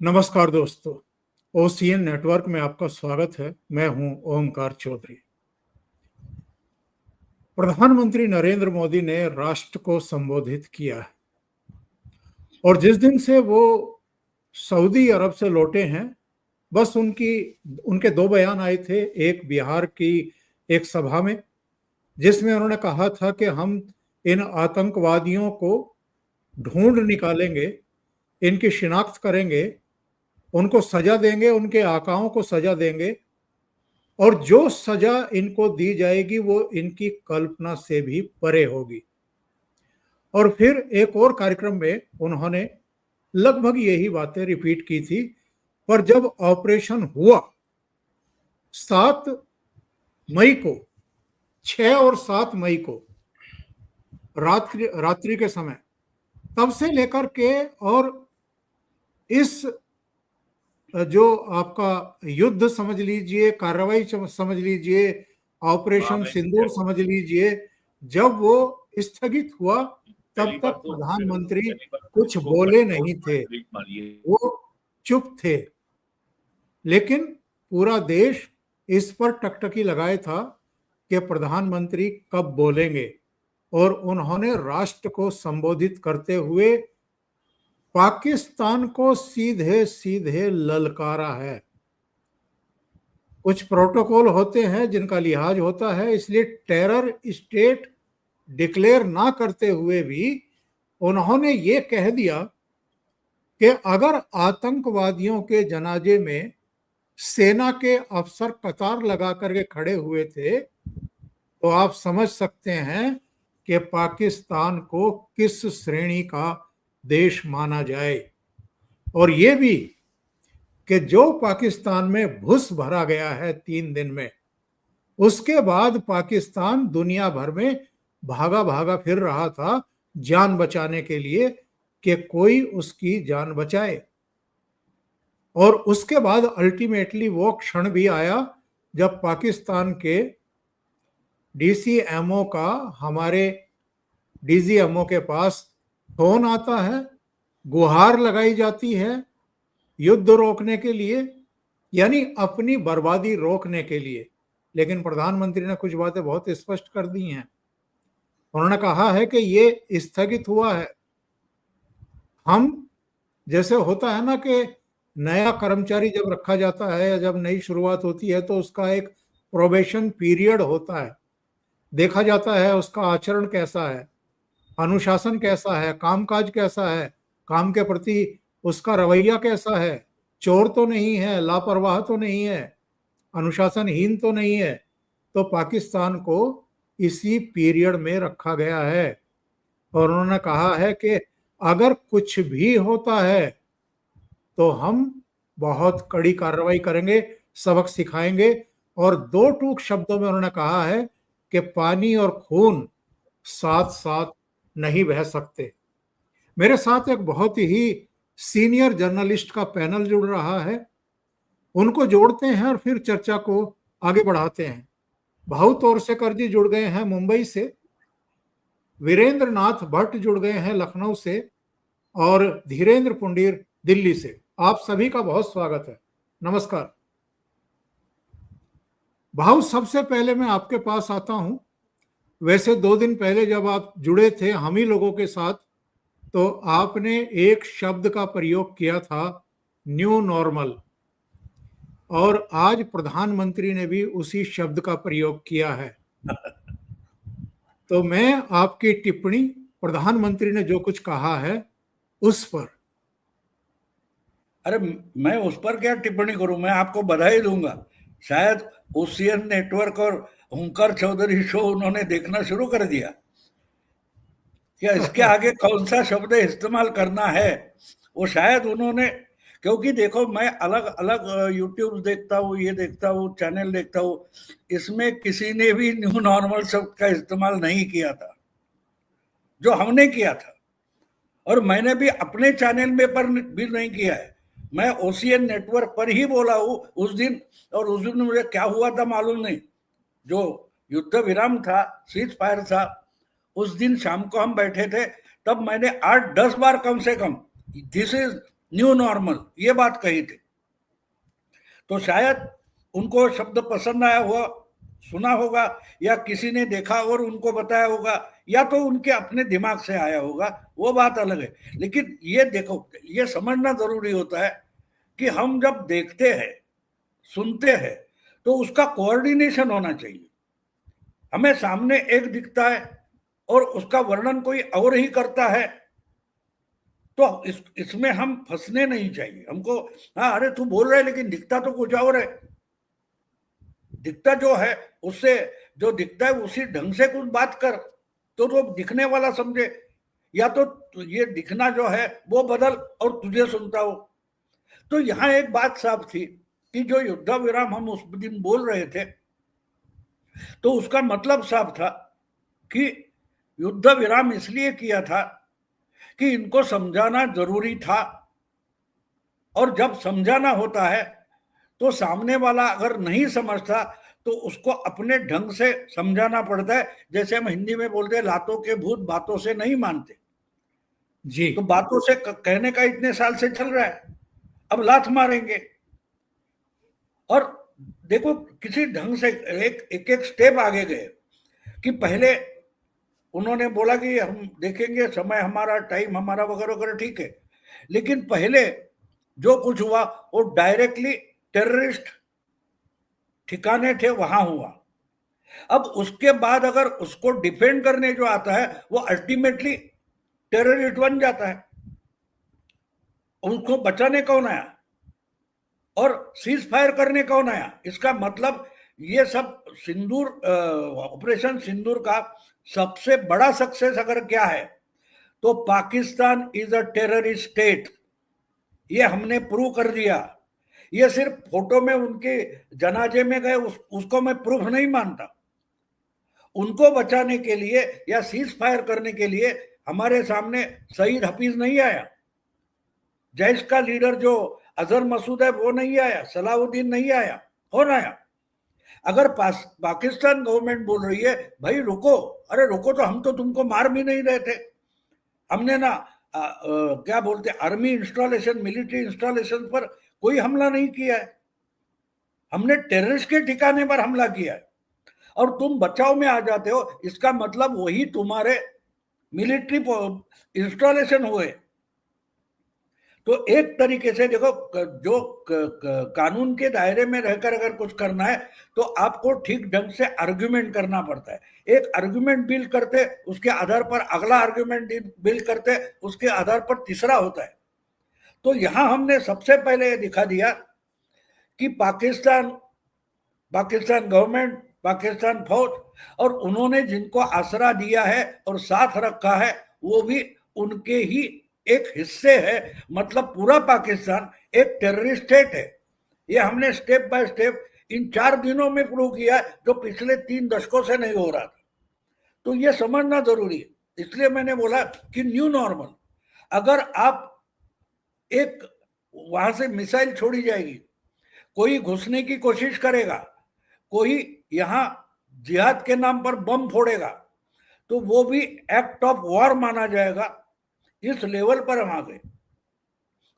नमस्कार दोस्तों, OCN network में आपका स्वागत है। मैं हूं ओमकार चौधरी। प्रधानमंत्री नरेंद्र मोदी ने राष्ट्र को संबोधित किया है और जिस दिन से वो सऊदी अरब से लौटे हैं, बस उनके दो बयान आए थे। एक बिहार की एक सभा में, जिसमें उन्होंने कहा था कि हम इन आतंकवादियों को ढूंढ निकालेंगे, इनकी शिनाख्त करेंगे, उनको सजा देंगे, उनके आकाओं को सजा देंगे और जो सजा इनको दी जाएगी वो इनकी कल्पना से भी परे होगी। और फिर एक और कार्यक्रम में उन्होंने लगभग यही बातें रिपीट की थी। पर जब ऑपरेशन हुआ 7 मई को, 6 और 7 मई को रात्रि के समय, तब से लेकर के और इस जो आपका युद्ध समझ लीजिए, कार्रवाई समझ लीजिए, ऑपरेशन सिंदूर समझ लीजिए, जब वो स्थगित हुआ तब तक प्रधानमंत्री कुछ बोले नहीं थे, वो चुप थे। लेकिन पूरा देश इस पर टकटकी लगाए था कि प्रधानमंत्री कब बोलेंगे, और उन्होंने राष्ट्र को संबोधित करते हुए पाकिस्तान को सीधे सीधे ललकारा है। कुछ प्रोटोकॉल होते हैं जिनका लिहाज होता है, इसलिए टेरर स्टेट डिक्लेयर ना करते हुए भी उन्होंने ये कह दिया कि अगर आतंकवादियों के जनाजे में सेना के अफसर कतार लगा करके खड़े हुए थे, तो आप समझ सकते हैं कि पाकिस्तान को किस श्रेणी का देश माना जाए। और ये भी कि जो पाकिस्तान में घुस भरा गया है 3 दिन में, उसके बाद पाकिस्तान दुनिया भर में भागा भागा फिर रहा था जान बचाने के लिए कि कोई उसकी जान बचाए। और उसके बाद अल्टीमेटली वो क्षण भी आया जब पाकिस्तान के डीसीएमओ का हमारे डीजीएमओ के पास फोन आता है, गुहार लगाई जाती है युद्ध रोकने के लिए, यानी अपनी बर्बादी रोकने के लिए। लेकिन प्रधानमंत्री ने कुछ बातें बहुत स्पष्ट कर दी हैं। उन्होंने कहा है कि ये स्थगित हुआ है। हम, जैसे होता है ना कि नया कर्मचारी जब रखा जाता है या जब नई शुरुआत होती है तो उसका एक प्रोबेशन पीरियड होता है, देखा जाता है उसका आचरण कैसा है, अनुशासन कैसा है, कामकाज कैसा है, काम के प्रति उसका रवैया कैसा है, चोर तो नहीं है, लापरवाह तो नहीं है, अनुशासनहीन तो नहीं है। तो पाकिस्तान को इसी पीरियड में रखा गया है और उन्होंने कहा है कि अगर कुछ भी होता है तो हम बहुत कड़ी कार्रवाई करेंगे, सबक सिखाएंगे। और दो टूक शब्दों में उन्होंने कहा है कि पानी और खून साथ साथ नहीं बह सकते। मेरे साथ एक बहुत ही सीनियर जर्नलिस्ट का पैनल जुड़ रहा है, उनको जोड़ते हैं और फिर चर्चा को आगे बढ़ाते हैं। भाऊ तोरसेकर जी जुड़ गए हैं मुंबई से, वीरेंद्र नाथ भट्ट जुड़ गए हैं लखनऊ से और धीरेन्द्र पुंडीर दिल्ली से। आप सभी का बहुत स्वागत है। नमस्कार भाऊ, सबसे पहले मैं आपके पास आता हूं। वैसे 2 दिन पहले जब आप जुड़े थे हम ही लोगों के साथ, तो आपने एक शब्द का प्रयोग किया था, न्यू नॉर्मल, और आज प्रधानमंत्री ने भी उसी शब्द का प्रयोग किया है। तो मैं आपकी टिप्पणी, प्रधानमंत्री ने जो कुछ कहा है उस पर। अरे मैं उस पर क्या टिप्पणी करूं, मैं आपको बधाई दूंगा। शायद ओसीएन नेटवर्क और ओंकार चौधरी शो उन्होंने देखना शुरू कर दिया। क्या इसके आगे कौन सा शब्द इस्तेमाल करना है वो शायद उन्होंने, क्योंकि देखो मैं अलग अलग यूट्यूब देखता हूँ, ये देखता हूँ, चैनल देखता हूँ, इसमें किसी ने भी न्यू नॉर्मल शब्द का इस्तेमाल नहीं किया था जो हमने किया था, और मैंने भी अपने चैनल में पर भी नहीं किया है। मैं ओसीएन नेटवर्क पर ही बोला हूँ उस दिन, और उस दिन मुझे क्या हुआ था मालूम नहीं। जो युद्ध विराम था, सीज फायर था, उस दिन शाम को हम बैठे थे, तब मैंने 8-10 बार कम से come this is new normal, ये बात कही थी। तो शायद उनको शब्द पसंद आया हुआ, सुना होगा, या किसी ने देखा और उनको बताया होगा, या तो उनके अपने दिमाग से आया होगा, वो बात अलग है। लेकिन ये देखो, ये समझना जरूरी होता है कि हम जब देखते हैं, सुनते हैं, तो उसका कोऑर्डिनेशन होना चाहिए। हमें सामने एक दिखता है और उसका वर्णन कोई और ही करता है, तो इसमें हम फंसने नहीं चाहिए हमको। हाँ, अरे तू बोल रहा है लेकिन दिखता तो कुछ और है। दिखता जो है, उससे जो दिखता है उसी ढंग से कुछ बात कर, तो दिखने वाला समझे। या तो ये दिखना जो है वो बदल और तुझे सुनता हो। तो यहाँ एक बात साफ थी कि जो युद्ध विराम हम उस दिन बोल रहे थे, तो उसका मतलब साफ था कि युद्ध विराम इसलिए किया था कि इनको समझाना जरूरी था, और जब समझाना होता है तो सामने वाला अगर नहीं समझता तो उसको अपने ढंग से समझाना पड़ता है। जैसे हम हिंदी में बोलते हैं, लातों के भूत बातों से नहीं मानते। जी। तो बातों से कहने का इतने साल से चल रहा है, अब लात मारेंगे। और देखो, किसी ढंग से एक एक स्टेप आगे गए कि पहले उन्होंने बोला कि हम देखेंगे, समय हमारा, टाइम हमारा, वगैरह वगैरह, ठीक है। लेकिन पहले जो कुछ हुआ वो डायरेक्टली टेररिस्ट ठिकाने थे वहां हुआ। अब उसके बाद अगर उसको डिफेंड करने जो आता है वो अल्टीमेटली टेररिस्ट बन जाता है। उसको बचाने कौन आया और सीज फायर करने कौन आया? इसका मतलब ये सब सिंदूर, ऑपरेशन सिंदूर का सबसे बड़ा सक्सेस अगर क्या है, तो Pakistan is a terrorist state. ये हमने प्रूव कर दिया। ये सिर्फ फोटो में उनके जनाजे में गए उसको मैं प्रूफ नहीं मानता। उनको बचाने के लिए या सीज फायर करने के लिए हमारे सामने सईद हफीज नहीं आया, जैश का लीडर जो अजहर मसूद है वो नहीं आया, सलाउद्दीन नहीं आया। कौन आया? अगर पाकिस्तान गवर्नमेंट बोल रही है भाई रुको, अरे रुको, तो हम तो तुमको मार भी नहीं रहे थे। हमने ना क्या बोलते, आर्मी इंस्टॉलेशन, मिलिट्री इंस्टॉलेशन पर कोई हमला नहीं किया है। हमने टेररिस्ट के ठिकाने पर हमला किया है, और तुम बचाव में आ जाते हो। इसका मतलब वही तुम्हारे मिलिट्री इंस्टॉलेशन हुए। तो एक तरीके से देखो, जो कानून के दायरे में रहकर अगर कुछ करना है तो आपको ठीक ढंग से आर्ग्यूमेंट करना पड़ता है। एक आर्ग्यूमेंट बिल्ड करते, उसके आधार पर अगला आर्ग्यूमेंट बिल्ड करते, उसके आधार पर तीसरा होता है। तो यहां हमने सबसे पहले दिखा दिया कि पाकिस्तान गवर्नमेंट, पाकिस्तान फौज, और उन्होंने जिनको आसरा दिया है और साथ रखा है वो भी उनके ही एक हिस्से है। मतलब पूरा पाकिस्तान एक टेररिस्ट स्टेट है। ये हमने स्टेप बाय स्टेप इन 4 दिनों में प्रूव किया, जो पिछले 3 दशकों से नहीं हो रहा था। तो ये समझना जरूरी है। इसलिए मैंने बोला कि न्यू नॉर्मल, अगर आप एक वहां से मिसाइल छोड़ी जाएगी, कोई घुसने की कोशिश करेगा, कोई यहां जिहाद के नाम पर बम फोड़ेगा, तो वो भी एक्ट ऑफ वॉर माना जाएगा। इस लेवल पर हम आ गए।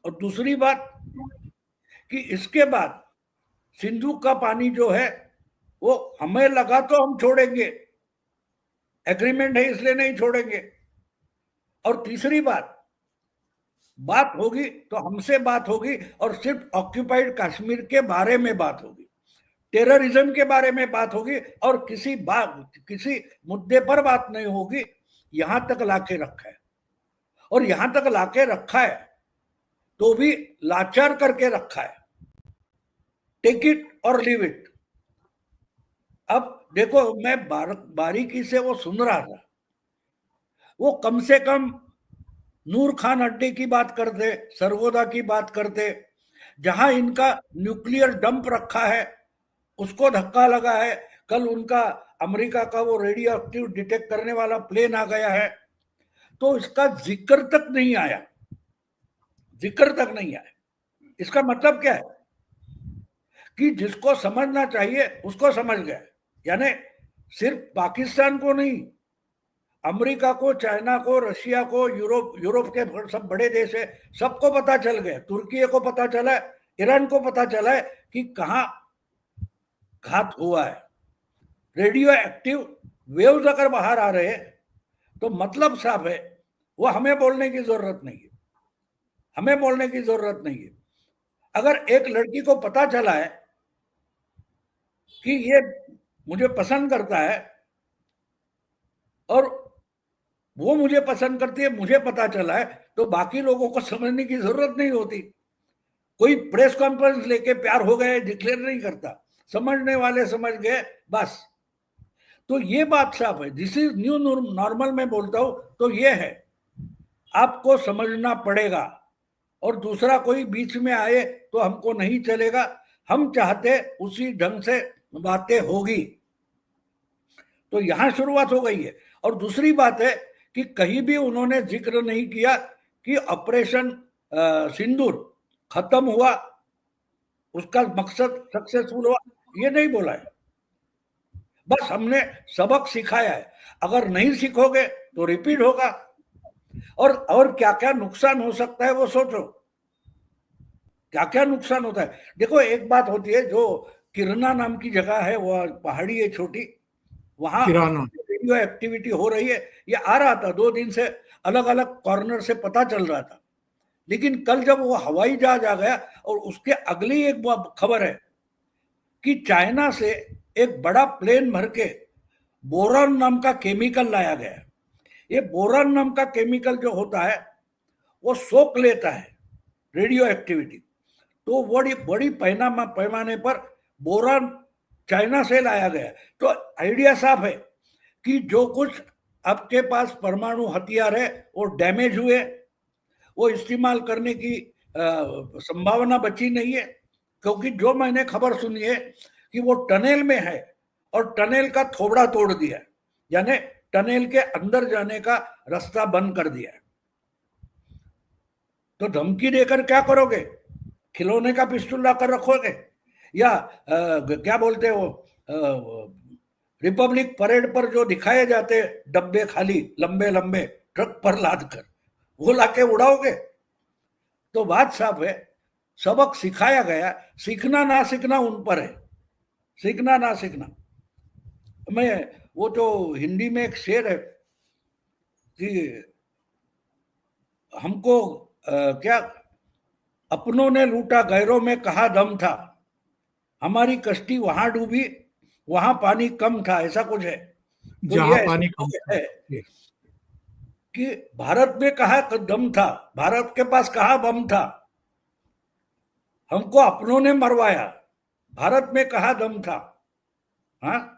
और दूसरी बात कि इसके बाद सिंधु का पानी जो है वो हमें लगा तो हम छोड़ेंगे, एग्रीमेंट है इसलिए नहीं छोड़ेंगे। और तीसरी बात होगी तो हमसे बात होगी, और सिर्फ ऑक्यूपाइड कश्मीर के बारे में बात होगी, टेररिज्म के बारे में बात होगी, और किसी मुद्दे पर बात नहीं होगी। यहां तक लाके रखा है, और यहां तक लाके रखा है तो भी लाचार करके रखा है। टेक इट और लीव इट। अब देखो, मैं बारीकी से वो सुन रहा था। वो कम से कम नूर खान अड्डे की बात करते, सरगोदा की बात करते, जहां इनका न्यूक्लियर डंप रखा है उसको धक्का लगा है। कल उनका अमेरिका का वो रेडियो एक्टिव डिटेक्ट करने वाला प्लेन आ गया है, तो इसका जिक्र तक नहीं आया, जिक्र तक नहीं आया। इसका मतलब क्या है कि जिसको समझना चाहिए उसको समझ गए। यानी सिर्फ पाकिस्तान को नहीं, अमेरिका को, चाइना को, रशिया को, यूरोप के सब बड़े देश है, सबको पता चल गया, तुर्की को पता चला है, ईरान को पता चला है कि कहां घात हुआ है। रेडियो एक्टिव वेव्स अगर बाहर आ रहे हैं तो मतलब साफ है, वो हमें बोलने की जरूरत नहीं है, हमें बोलने की जरूरत नहीं है। अगर एक लड़की को पता चला है कि ये मुझे पसंद करता है और वो मुझे पसंद करती है, मुझे पता चला है, तो बाकी लोगों को समझने की जरूरत नहीं होती। कोई प्रेस कॉन्फ्रेंस लेके प्यार हो गए डिक्लेयर नहीं करता, समझने वाले समझ गए बस। तो ये बात साफ है, दिस इज न्यू नॉर्मल में बोलता हूं तो ये है, आपको समझना पड़ेगा। और दूसरा कोई बीच में आए तो हमको नहीं चलेगा, हम चाहते उसी ढंग से बातें होगी। तो यहां शुरुआत हो गई है। और दूसरी बात है कि कहीं भी उन्होंने जिक्र नहीं किया कि ऑपरेशन सिंदूर खत्म हुआ, उसका मकसद सक्सेसफुल हुआ, ये नहीं बोला है। बस हमने सबक सिखाया है, अगर नहीं सीखोगे तो रिपीट होगा। और क्या क्या नुकसान हो सकता है वो सोचो, क्या क्या नुकसान होता है। देखो एक बात होती है, जो किरना नाम की जगह है, वो पहाड़ी है छोटी, वहां किराना रेडियो एक्टिविटी हो रही है, ये आ रहा था 2 दिन से, अलग अलग कॉर्नर से पता चल रहा था। लेकिन कल जब वो हवाई जहाज आ गया, और उसके अगली एक खबर है कि चाइना से एक बड़ा प्लेन भर के बोरान नाम का केमिकल लाया गया है। ये बोरान नाम का केमिकल जो होता है वो सोख लेता है रेडियो एक्टिविटी। तो बड़ी बड़ी पैमाने पर बोरान चाइना से लाया गया। तो आइडिया साफ है कि जो कुछ आपके पास परमाणु हथियार है वो डैमेज हुए, वो इस्तेमाल करने की संभावना बची नहीं है। क्योंकि जो मैंने खबर सुनी है कि वो टनल में है और टनल का थोबड़ा तोड़ दिया है, यानी टनल के अंदर जाने का रास्ता बंद कर दिया है। तो धमकी देकर क्या करोगे? खिलौने का पिस्टल लाकर रखोगे? या क्या बोलते हो, रिपब्लिक परेड पर जो दिखाए जाते डब्बे खाली लंबे लंबे ट्रक पर लाद कर, वो लाके उड़ाओगे? तो बात साफ है, सबक सिखाया गया, सीखना ना सीखना उन पर है, सीखना ना सीखना। मैं वो जो हिंदी में एक शेर है कि हमको क्या, अपनों ने लूटा गैरों में कहा दम था, हमारी कश्ती वहां डूबी वहां पानी कम था, ऐसा कुछ है। तो जहां ये पानी कम है कि भारत में कहा दम था, भारत के पास कहा बम था, हमको अपनों ने मरवाया, भारत में कहा दम था। हाँ,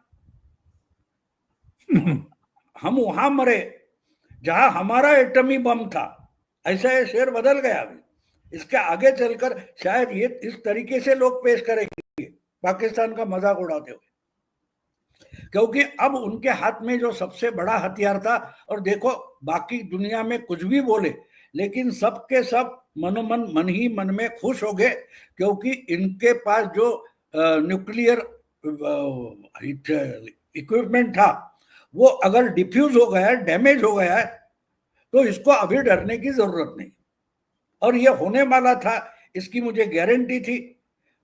हम वहां मरे जहां हमारा एटमी बम था। ऐसा ये शेर बदल गया अभी। इसके आगे चलकर शायद ये इस तरीके से लोग पेश करेंगे पाकिस्तान का मजाक उड़ाते हुए, क्योंकि अब उनके हाथ में जो सबसे बड़ा हथियार था, और देखो बाकी दुनिया में कुछ भी बोले, लेकिन सब के सब मनोमन मन ही मन में खुश हो गए, क्योंकि इनके पास जो न्यूक्लियर इक्विपमेंट था वो अगर डिफ्यूज हो गया है, डैमेज हो गया है, तो इसको अभी डरने की जरूरत नहीं। और ये होने वाला था, इसकी मुझे गारंटी थी,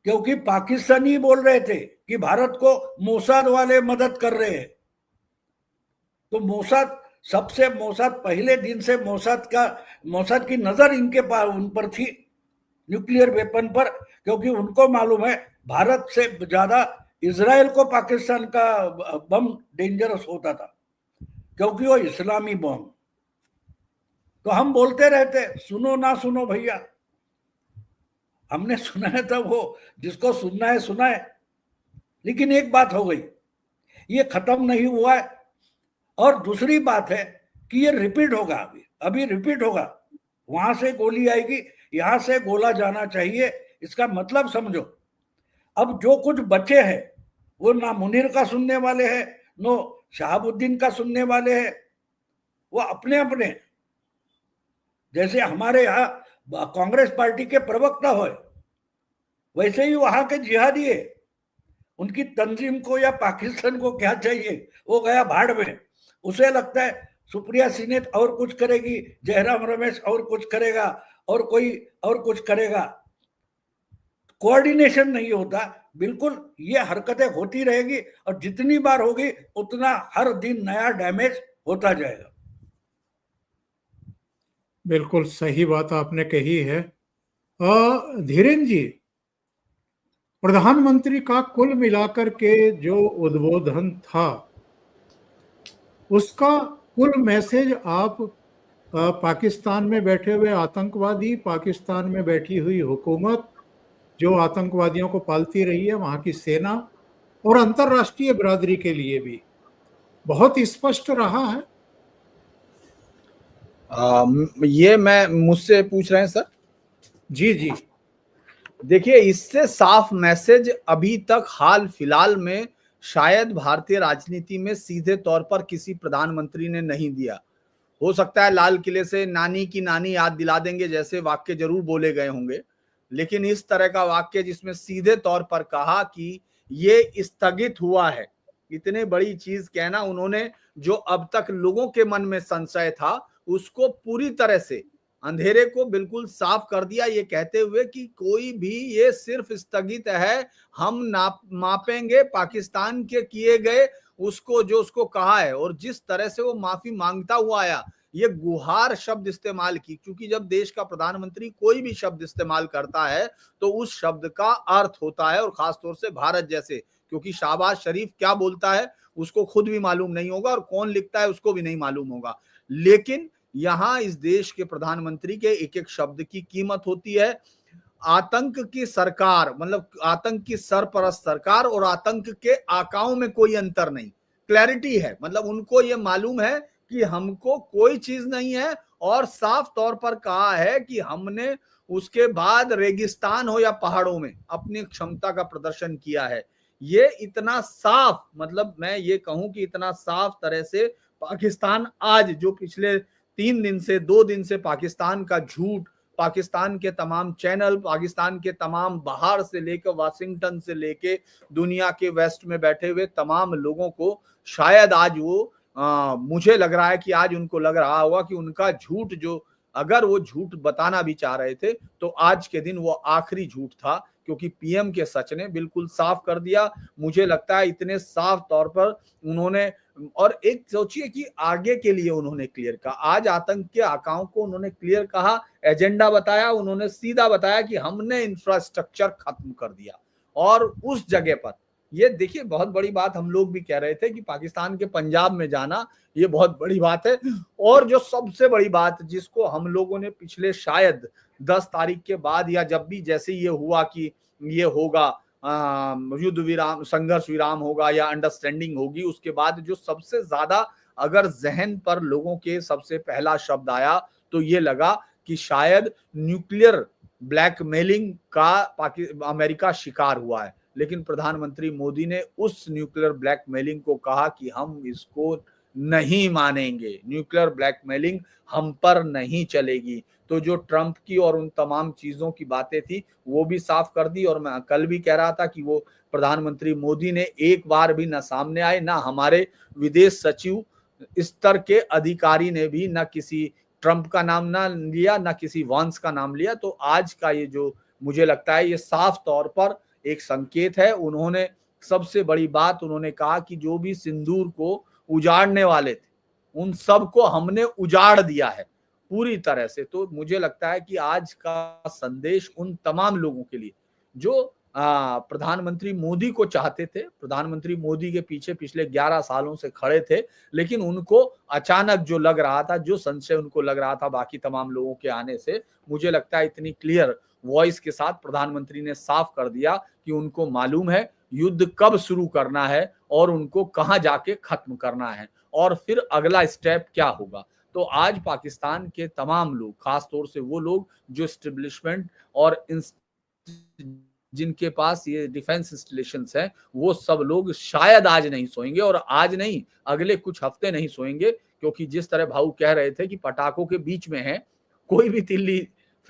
क्योंकि पाकिस्तानी बोल रहे थे कि भारत को मोसाद वाले मदद कर रहे हैं। तो मोसाद पहले दिन से मोसाद की नजर इनके पास उन पर थी, न्यूक्लियर वेपन पर, क्योंकि उनको मालूम है भारत से ज्यादा इजराइल को पाकिस्तान का बम डेंजरस होता था, क्योंकि वो इस्लामी बम। तो हम बोलते रहते सुनो ना सुनो भैया, हमने सुना है तब, वो जिसको सुनना है सुना है। लेकिन एक बात हो गई, ये खत्म नहीं हुआ है। और दूसरी बात है कि ये रिपीट होगा, अभी रिपीट होगा। वहां से गोली आएगी, यहां से गोला जाना चाहिए, इसका मतलब समझो। अब जो कुछ बचे हैं वो ना मुनीर का सुनने वाले हैं, नो शहाबुद्दीन का सुनने वाले हैं, वो अपने अपने, जैसे हमारे यहाँ कांग्रेस पार्टी के प्रवक्ता हो, वैसे ही वहां के जिहादी है। उनकी तंजीम को या पाकिस्तान को क्या चाहिए, वो गया भाड़ में। उसे लगता है सुप्रिया सीनेत और कुछ करेगी, जयराम रमेश और कुछ करेगा, और कोई और कुछ करेगा। कोऑर्डिनेशन नहीं होता, बिल्कुल ये हरकतें होती रहेगी, और जितनी बार होगी उतना हर दिन नया डैमेज होता जाएगा। बिल्कुल सही बात आपने कही है। धीरेन्द्र जी, प्रधानमंत्री का कुल मिलाकर के जो उद्बोधन था, उसका कुल मैसेज आप पाकिस्तान में बैठे हुए आतंकवादी, पाकिस्तान में बैठी हुई हुकूमत जो आतंकवादियों को पालती रही है, वहां की सेना और अंतर्राष्ट्रीय बिरादरी के लिए भी बहुत स्पष्ट रहा है। ये मैं मुझसे पूछ रहे हैं सर? जी जी। देखिए, इससे साफ मैसेज अभी तक हाल फिलहाल में शायद भारतीय राजनीति में सीधे तौर पर किसी प्रधानमंत्री ने नहीं दिया। हो सकता है लाल किले से नानी की नानी याद दिला देंगे जैसे वाक्य जरूर बोले गए होंगे, लेकिन इस तरह का वाक्य जिसमें सीधे तौर पर कहा कि ये स्थगित हुआ है, इतने बड़ी चीज कहना, उन्होंने जो अब तक लोगों के मन में संशय था उसको पूरी तरह से, अंधेरे को बिल्कुल साफ कर दिया, ये कहते हुए कि कोई भी ये सिर्फ स्थगित है, हम मापेंगे पाकिस्तान के किए गए उसको जो उसको कहा है। और जिस तरह से वो माफी मांगता हुआ आया, ये गुहार शब्द इस्तेमाल की, क्योंकि जब देश का प्रधानमंत्री कोई भी शब्द इस्तेमाल करता है तो उस शब्द का अर्थ होता है, और खासतौर से भारत जैसे, क्योंकि शहबाज शरीफ क्या बोलता है उसको खुद भी मालूम नहीं होगा और कौन लिखता है उसको भी नहीं मालूम होगा, लेकिन यहां इस देश के प्रधानमंत्री के एक एक शब्द की कीमत होती है। आतंक की सरकार, मतलब आतंक की सरपरस्त सरकार और आतंक के आकाओं में कोई अंतर नहीं, क्लैरिटी है, मतलब उनको ये मालूम है कि हमको कोई चीज नहीं है, और साफ तौर पर कहा है कि हमने उसके बाद रेगिस्तान हो या पहाड़ों में अपनी क्षमता का प्रदर्शन किया है। ये इतना साफ, मतलब मैं ये कहूं कि इतना साफ तरह से पाकिस्तान आज जो पिछले 3 दिन से 2 दिन से पाकिस्तान का झूठ, पाकिस्तान के तमाम चैनल, पाकिस्तान के तमाम बाहर से लेकर वाशिंगटन से लेके दुनिया के वेस्ट में बैठे हुए तमाम लोगों को शायद आज वो मुझे लग रहा है कि आज उनको लग रहा होगा कि उनका झूठ, जो अगर वो झूठ बताना भी चाह रहे थे तो आज के दिन वो आखिरी झूठ था, क्योंकि पीएम के सच ने बिल्कुल साफ कर दिया। मुझे लगता है इतने साफ तौर पर उन्होंने, और एक सोचिए कि आगे के लिए उन्होंने क्लियर कहा, आज आतंक के आकाओं को उन्होंने क्लियर कहा, एजेंडा बताया, उन्होंने सीधा बताया कि हमने इंफ्रास्ट्रक्चर खत्म कर दिया। और उस जगह पर ये देखिए, बहुत बड़ी बात हम लोग भी कह रहे थे कि पाकिस्तान के पंजाब में जाना ये बहुत बड़ी बात है, और जो सबसे बड़ी बात जिसको हम लोगों ने पिछले शायद 10 तारीख के बाद या जब भी जैसे ये हुआ कि ये होगा युद्ध विराम, संघर्ष विराम होगा या अंडरस्टैंडिंग होगी, उसके बाद जो सबसे ज्यादा अगर जहन पर लोगों के सबसे पहला शब्द आया तो ये लगा कि शायद न्यूक्लियर ब्लैकमेलिंग का अमेरिका शिकार हुआ है। लेकिन प्रधानमंत्री मोदी ने उस न्यूक्लियर ब्लैकमेलिंग को कहा कि हम इसको नहीं मानेंगे, न्यूक्लियर ब्लैकमेलिंग हम पर नहीं चलेगी। तो जो ट्रंप की और उन तमाम चीजों की बातें थी वो भी साफ कर दी, और मैं कल भी कह रहा था कि वो प्रधानमंत्री मोदी ने एक बार भी ना सामने आए, ना हमारे विदेश सचिव स्तर के अधिकारी ने भी ना किसी ट्रंप का नाम ना लिया, ना किसी वांस का नाम लिया। तो आज का ये जो मुझे लगता है ये साफ तौर पर एक संकेत है। उन्होंने सबसे बड़ी बात उन्होंने कहा कि जो भी सिंदूर को उजाड़ने वाले थे उन सब को हमने उजाड़ दिया है पूरी तरह से। तो मुझे लगता है कि आज का संदेश उन तमाम लोगों के लिए जो प्रधानमंत्री मोदी को चाहते थे, प्रधानमंत्री मोदी के पीछे पिछले 11 सालों से खड़े थे, लेकिन उनको अचानक जो लग रहा था, जो संशय उनको लग रहा था बाकी तमाम लोगों के आने से, मुझे लगता है इतनी क्लियर वॉइस के साथ प्रधानमंत्री ने साफ कर दिया कि उनको मालूम है युद्ध कब शुरू करना है और उनको कहां जाके खत्म करना है और फिर अगला स्टेप क्या होगा। तो आज पाकिस्तान के तमाम लोग, खासतौर से वो लोग जो एस्टेब्लिशमेंट और जिनके पास ये डिफेंस इंस्टॉलेशंस है, वो सब लोग शायद आज नहीं सोएंगे, और आज नहीं अगले कुछ हफ्ते नहीं सोएंगे, क्योंकि जिस तरह भाऊ कह रहे थे कि पटाखों के बीच में है, कोई भी तिल्ली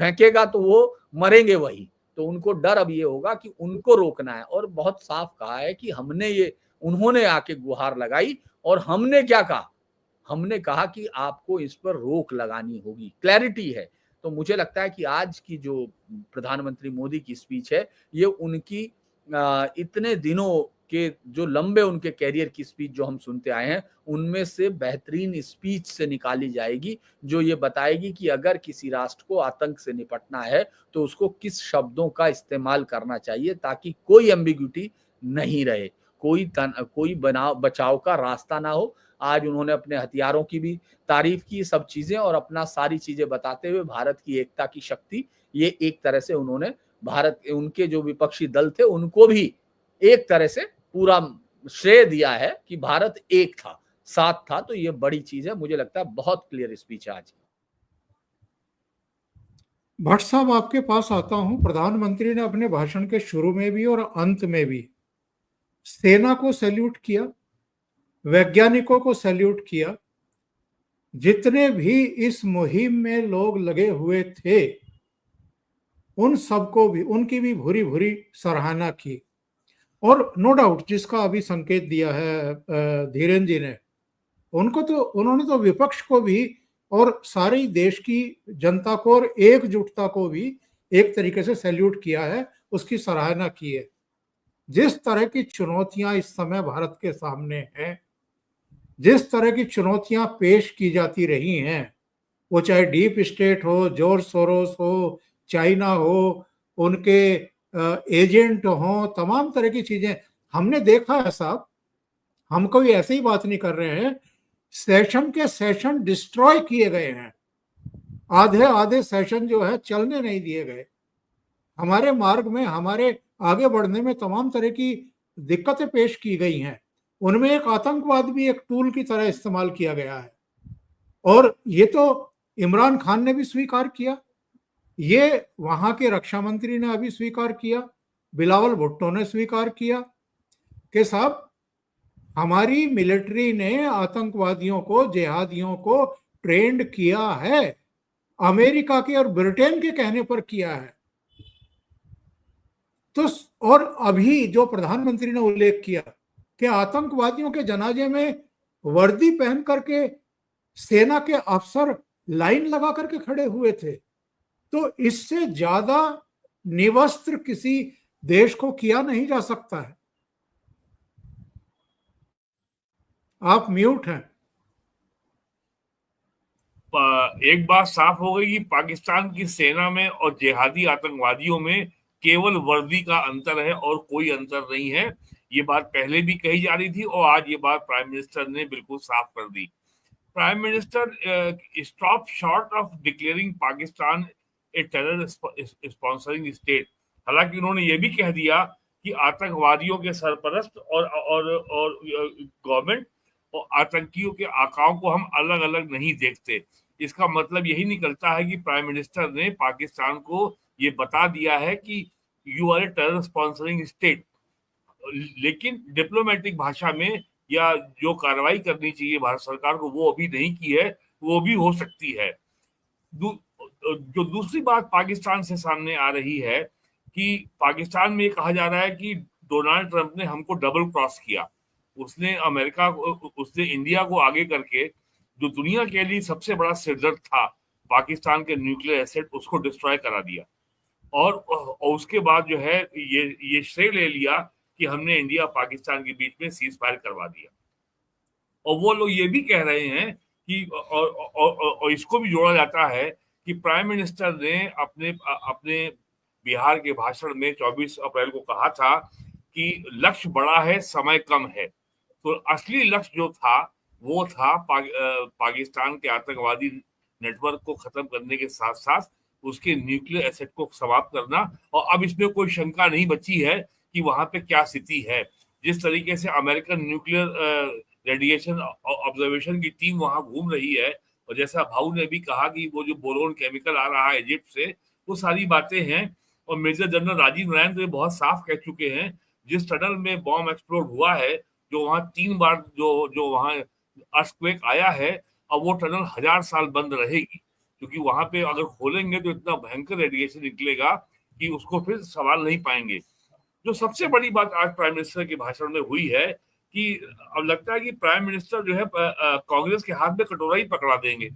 फेंकेगा तो वो मरेंगे वही। तो उनको डर अब ये होगा कि उनको रोकना है, और बहुत साफ कहा है कि हमने ये, उन्होंने आके गुहार लगाई और हमने क्या कहा, हमने कहा कि आपको इस पर रोक लगानी होगी, क्लैरिटी है। तो मुझे लगता है कि आज की जो प्रधानमंत्री मोदी की स्पीच है, ये उनकी इतने दिनों के जो लंबे उनके कैरियर की स्पीच जो हम सुनते आए हैं, उनमें से बेहतरीन स्पीच से निकाली जाएगी, जो ये बताएगी कि अगर किसी राष्ट्र को आतंक से निपटना है, तो उसको किस शब्दों का इस्तेमाल करना चाहिए ताकि कोई एम्बिग्यूटी नहीं रहे, कोई बचाव का रास्ता ना हो। आज उन्होंने अपने हथियारों की भी तारीफ की, सब चीजें, और अपना सारी चीजें बताते हुए भारत की एकता की शक्ति, ये एक तरह से उन्होंने भारत के उनके जो विपक्षी दल थे उनको भी एक तरह से पूरा श्रेय दिया है कि भारत एक था, साथ था। तो ये बड़ी चीज है, मुझे लगता है बहुत क्लियर स्पीच है आज। भट्ट साहब, आपके पास आता हूं। प्रधानमंत्री ने अपने भाषण के शुरू में भी और अंत में भी सेना को सैल्यूट किया, वैज्ञानिकों को सैल्यूट किया। जितने भी इस मुहिम में लोग लगे हुए थे, उन सबको भी, उनकी भी भूरी भूरी सराहना की। और नो डाउट, जिसका अभी संकेत दिया है धीरेन्द्र जी ने, उन्होंने तो विपक्ष को भी और सारी देश की जनता को और एकजुटता को भी एक तरीके से सैल्यूट किया है, उसकी सराहना की है। जिस तरह की चुनौतियां इस समय भारत के सामने हैं, जिस तरह की चुनौतियां पेश की जाती रही हैं, वो चाहे डीप स्टेट हो, जॉर्ज सोरोस हो, चाइना हो, उनके एजेंट हो, तमाम तरह की चीजें हमने देखा है साहब। हम कोई ऐसे ही बात नहीं कर रहे हैं। सेशन के सेशन डिस्ट्रॉय किए गए हैं, आधे आधे सेशन जो है चलने नहीं दिए गए। हमारे मार्ग में, हमारे आगे बढ़ने में तमाम तरह की दिक्कतें पेश की गई हैं। उनमें एक आतंकवाद भी एक टूल की तरह इस्तेमाल किया गया है, और ये तो इमरान खान ने भी स्वीकार किया, ये वहां के रक्षा मंत्री ने अभी स्वीकार किया, बिलावल भुट्टो ने स्वीकार किया कि साहब हमारी मिलिट्री ने आतंकवादियों को, जिहादियों को ट्रेंड किया है, अमेरिका के और ब्रिटेन के कहने पर किया है। तो और अभी जो प्रधानमंत्री ने उल्लेख किया कि आतंकवादियों के जनाजे में वर्दी पहन करके सेना के अफसर लाइन लगा करके खड़े हुए थे, तो इससे ज्यादा निवस्त्र किसी देश को किया नहीं जा सकता है। आप म्यूट हैं। एक बात साफ हो गई कि पाकिस्तान की सेना में और जिहादी आतंकवादियों में केवल वर्दी का अंतर है और कोई अंतर नहीं है। ये बात पहले भी कही जा रही थी और आज ये बात प्राइम मिनिस्टर ने बिल्कुल साफ कर दी। Prime minister stop short of declaring Pakistan a terror sponsoring state. हालांकि उन्होंने ये भी कह दिया कि आतंकवादियों के सरपरस्त और गवर्नमेंट और आतंकियों के आकाओं को हम अलग अलग नहीं देखते। इसका मतलब यही निकलता है कि प्राइम मिनिस्टर ने पाकिस्तान को ये बता दिया है कि you are a terror sponsoring state. लेकिन डिप्लोमेटिक भाषा में या जो कार्रवाई करनी चाहिए भारत सरकार को वो अभी नहीं की है, वो भी हो सकती है। जो दूसरी बात पाकिस्तान से सामने आ रही है कि पाकिस्तान में कहा जा रहा है कि डोनाल्ड ट्रंप ने हमको डबल क्रॉस किया। उसने इंडिया को आगे करके जो दुनिया के लिए सबसे बड़ा सिरदर्द था, पाकिस्तान के न्यूक्लियर एसेट, उसको डिस्ट्रॉय करा दिया। और उसके बाद जो है ये श्रेय ले लिया कि हमने इंडिया पाकिस्तान के बीच में सीज फायर करवा दिया। और वो लोग ये भी कह रहे हैं कि और इसको भी जोड़ा जाता है कि प्राइम मिनिस्टर ने अपने बिहार के भाषण में 24 अप्रैल को कहा था कि लक्ष्य बड़ा है, समय कम है। तो असली लक्ष्य जो था वो था पाकिस्तान के आतंकवादी नेटवर्क को खत्म करने के साथ साथ उसके न्यूक्लियर एसेट को समाप्त करना। और अब इसमें कोई शंका नहीं बची है कि वहां पे क्या स्थिति है। जिस तरीके से अमेरिकन न्यूक्लियर रेडिएशन ऑब्जर्वेशन की टीम वहां घूम रही है, और जैसा भाऊ ने भी कहा कि वो जो बोरोन केमिकल आ रहा है इजिप्ट से, वो सारी बातें हैं। और मेजर जनरल राजीव नारायण तो बहुत साफ कह चुके हैं, जिस टनल में बॉम्ब एक्सप्लोड हुआ है, जो वहां 3 बार जो वहां अर्थक्वेक आया है, अब वो टनल 1000 साल बंद रहेगी, क्योंकि वहां पे अगर खोलेंगे तो इतना भयंकर रेडिएशन निकलेगा कि उसको फिर संभाल नहीं पाएंगे। जो सबसे बड़ी बात आज प्राइम मिनिस्टर के भाषण में हुई है कि अब लगता है कि प्राइम मिनिस्टर जो है कांग्रेस के हाथ में कटोरा ही पकड़ा देंगे।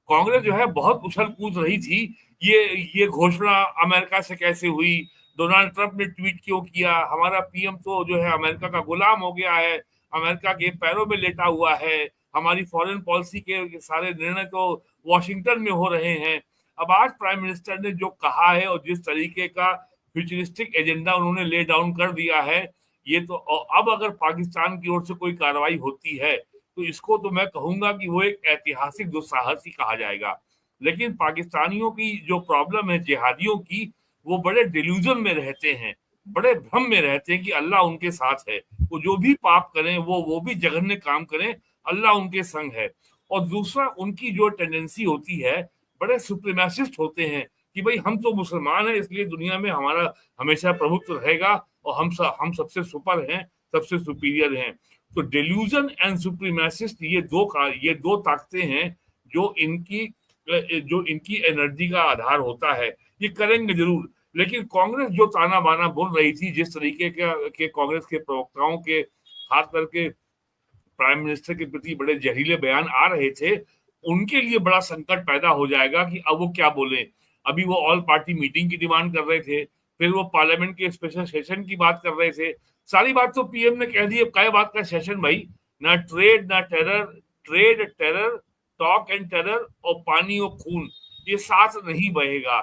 कांग्रेस जो है बहुत उछल कूद रही थी, ये घोषणा अमेरिका से कैसे हुई, डोनाल्ड ट्रंप ने ट्वीट क्यों किया, हमारा पीएम तो जो है अमेरिका का गुलाम हो गया है, अमेरिका के पैरों में लेटा हुआ है, हमारी फॉरेन पॉलिसी के सारे निर्णय तो वॉशिंगटन में हो रहे हैं। अब आज प्राइम मिनिस्टर ने जो कहा है और जिस तरीके का फ्यूचरिस्टिक एजेंडा उन्होंने ले डाउन कर दिया है, ये तो अब अगर पाकिस्तान की ओर से कोई कार्रवाई होती है तो इसको तो मैं कहूंगा कि वो एक ऐतिहासिक दुस्साहस ही कहा जाएगा। लेकिन पाकिस्तानियों की जो प्रॉब्लम है जिहादियों की, वो बड़े डिल्यूजन में रहते हैं, बड़े भ्रम में रहते हैं कि अल्लाह उनके साथ है, वो जो भी पाप करें, वो भी जघन्य काम करें, अल्लाह उनके संग है। और दूसरा, उनकी जो टेंडेंसी होती है, बड़े सुप्रीमेसिस्ट होते हैं कि भाई हम तो मुसलमान हैं इसलिए दुनिया में हमारा हमेशा प्रभुत्व रहेगा और हम सबसे सुपर हैं, सबसे सुपीरियर हैं। तो डेल्यूजन एंड सुप्रीमेसिस्ट, ये दो ताकतें हैं जो इनकी एनर्जी का आधार होता है। ये करेंगे जरूर, लेकिन कांग्रेस जो ताना बाना बोल रही थी, जिस तरीके के कांग्रेस के प्रवक्ताओं के खास करके प्राइम मिनिस्टर के प्रति बड़े जहरीले बयान आ रहे थे, उनके लिए बड़ा संकट पैदा हो जाएगा कि अब वो क्या बोले। अभी वो ऑल पार्टी मीटिंग की डिमांड कर रहे थे, फिर वो पार्लियामेंट के स्पेशल सेशन की बात कर रहे थे। सारी बात तो पीएम ने कह दी, अब क्या बात का सेशन भाई, ना ट्रेड ना terror, trade terror, talk and terror और पानी और खून, ये साथ नहीं बहेगा।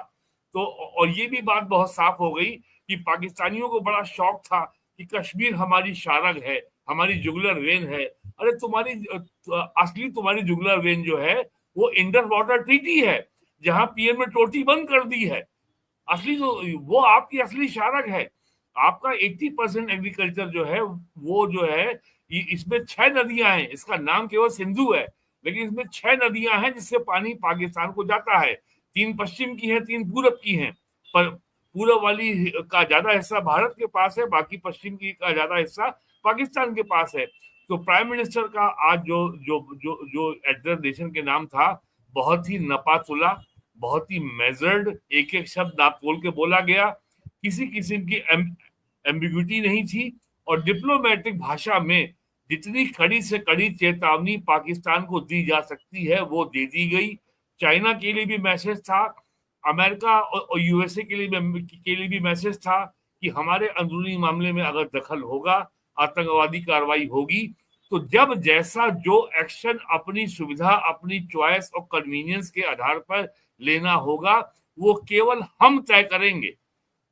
तो और ये भी बात बहुत साफ हो गई कि पाकिस्तानियों को बड़ा शौक था कि कश्मीर हमारी शारग है, हमारी जुगलर वेन है। अरे तुम्हारी जुगलर वेन जो है वो इंडस वाटर ट्रीटी है, जहां पीएम ने टोटी बंद कर दी है। असली तो वो आपकी असली शारक है। आपका 80% एग्रीकल्चर जो है वो जो है, इसमें 6 नदियां हैं, इसका नाम केवल सिंधु है, लेकिन इसमें 6 नदियां हैं जिससे पानी पाकिस्तान को जाता है। 3 पश्चिम की हैं, 3 पूरब की हैं, पर पूरब वाली का ज्यादा हिस्सा भारत के पास है, बाकी पश्चिम की का ज्यादा हिस्सा पाकिस्तान के पास है। तो प्राइम मिनिस्टर का आज जो जो जो जो एड्रेस नेशन के नाम था, बहुत ही नपातुला, बहुत ही मेजर्ड, एक एक शब्द नाप तोल के बोला गया, किसी किस्म की एम्बिग्यूटी नहीं थी। और डिप्लोमेटिक भाषा में जितनी कड़ी से कड़ी चेतावनी पाकिस्तान को दी जा सकती है वो दे दी गई। चाइना के लिए भी मैसेज था, अमेरिका और यूएसए के लिए भी मैसेज था कि हमारे अंदरूनी मामले में अगर दखल होगा, आतंकवादी कार्रवाई होगी, तो जब जैसा जो एक्शन अपनी सुविधा, अपनी चॉइस और कन्वीनियंस के आधार पर लेना होगा, वो केवल हम तय करेंगे।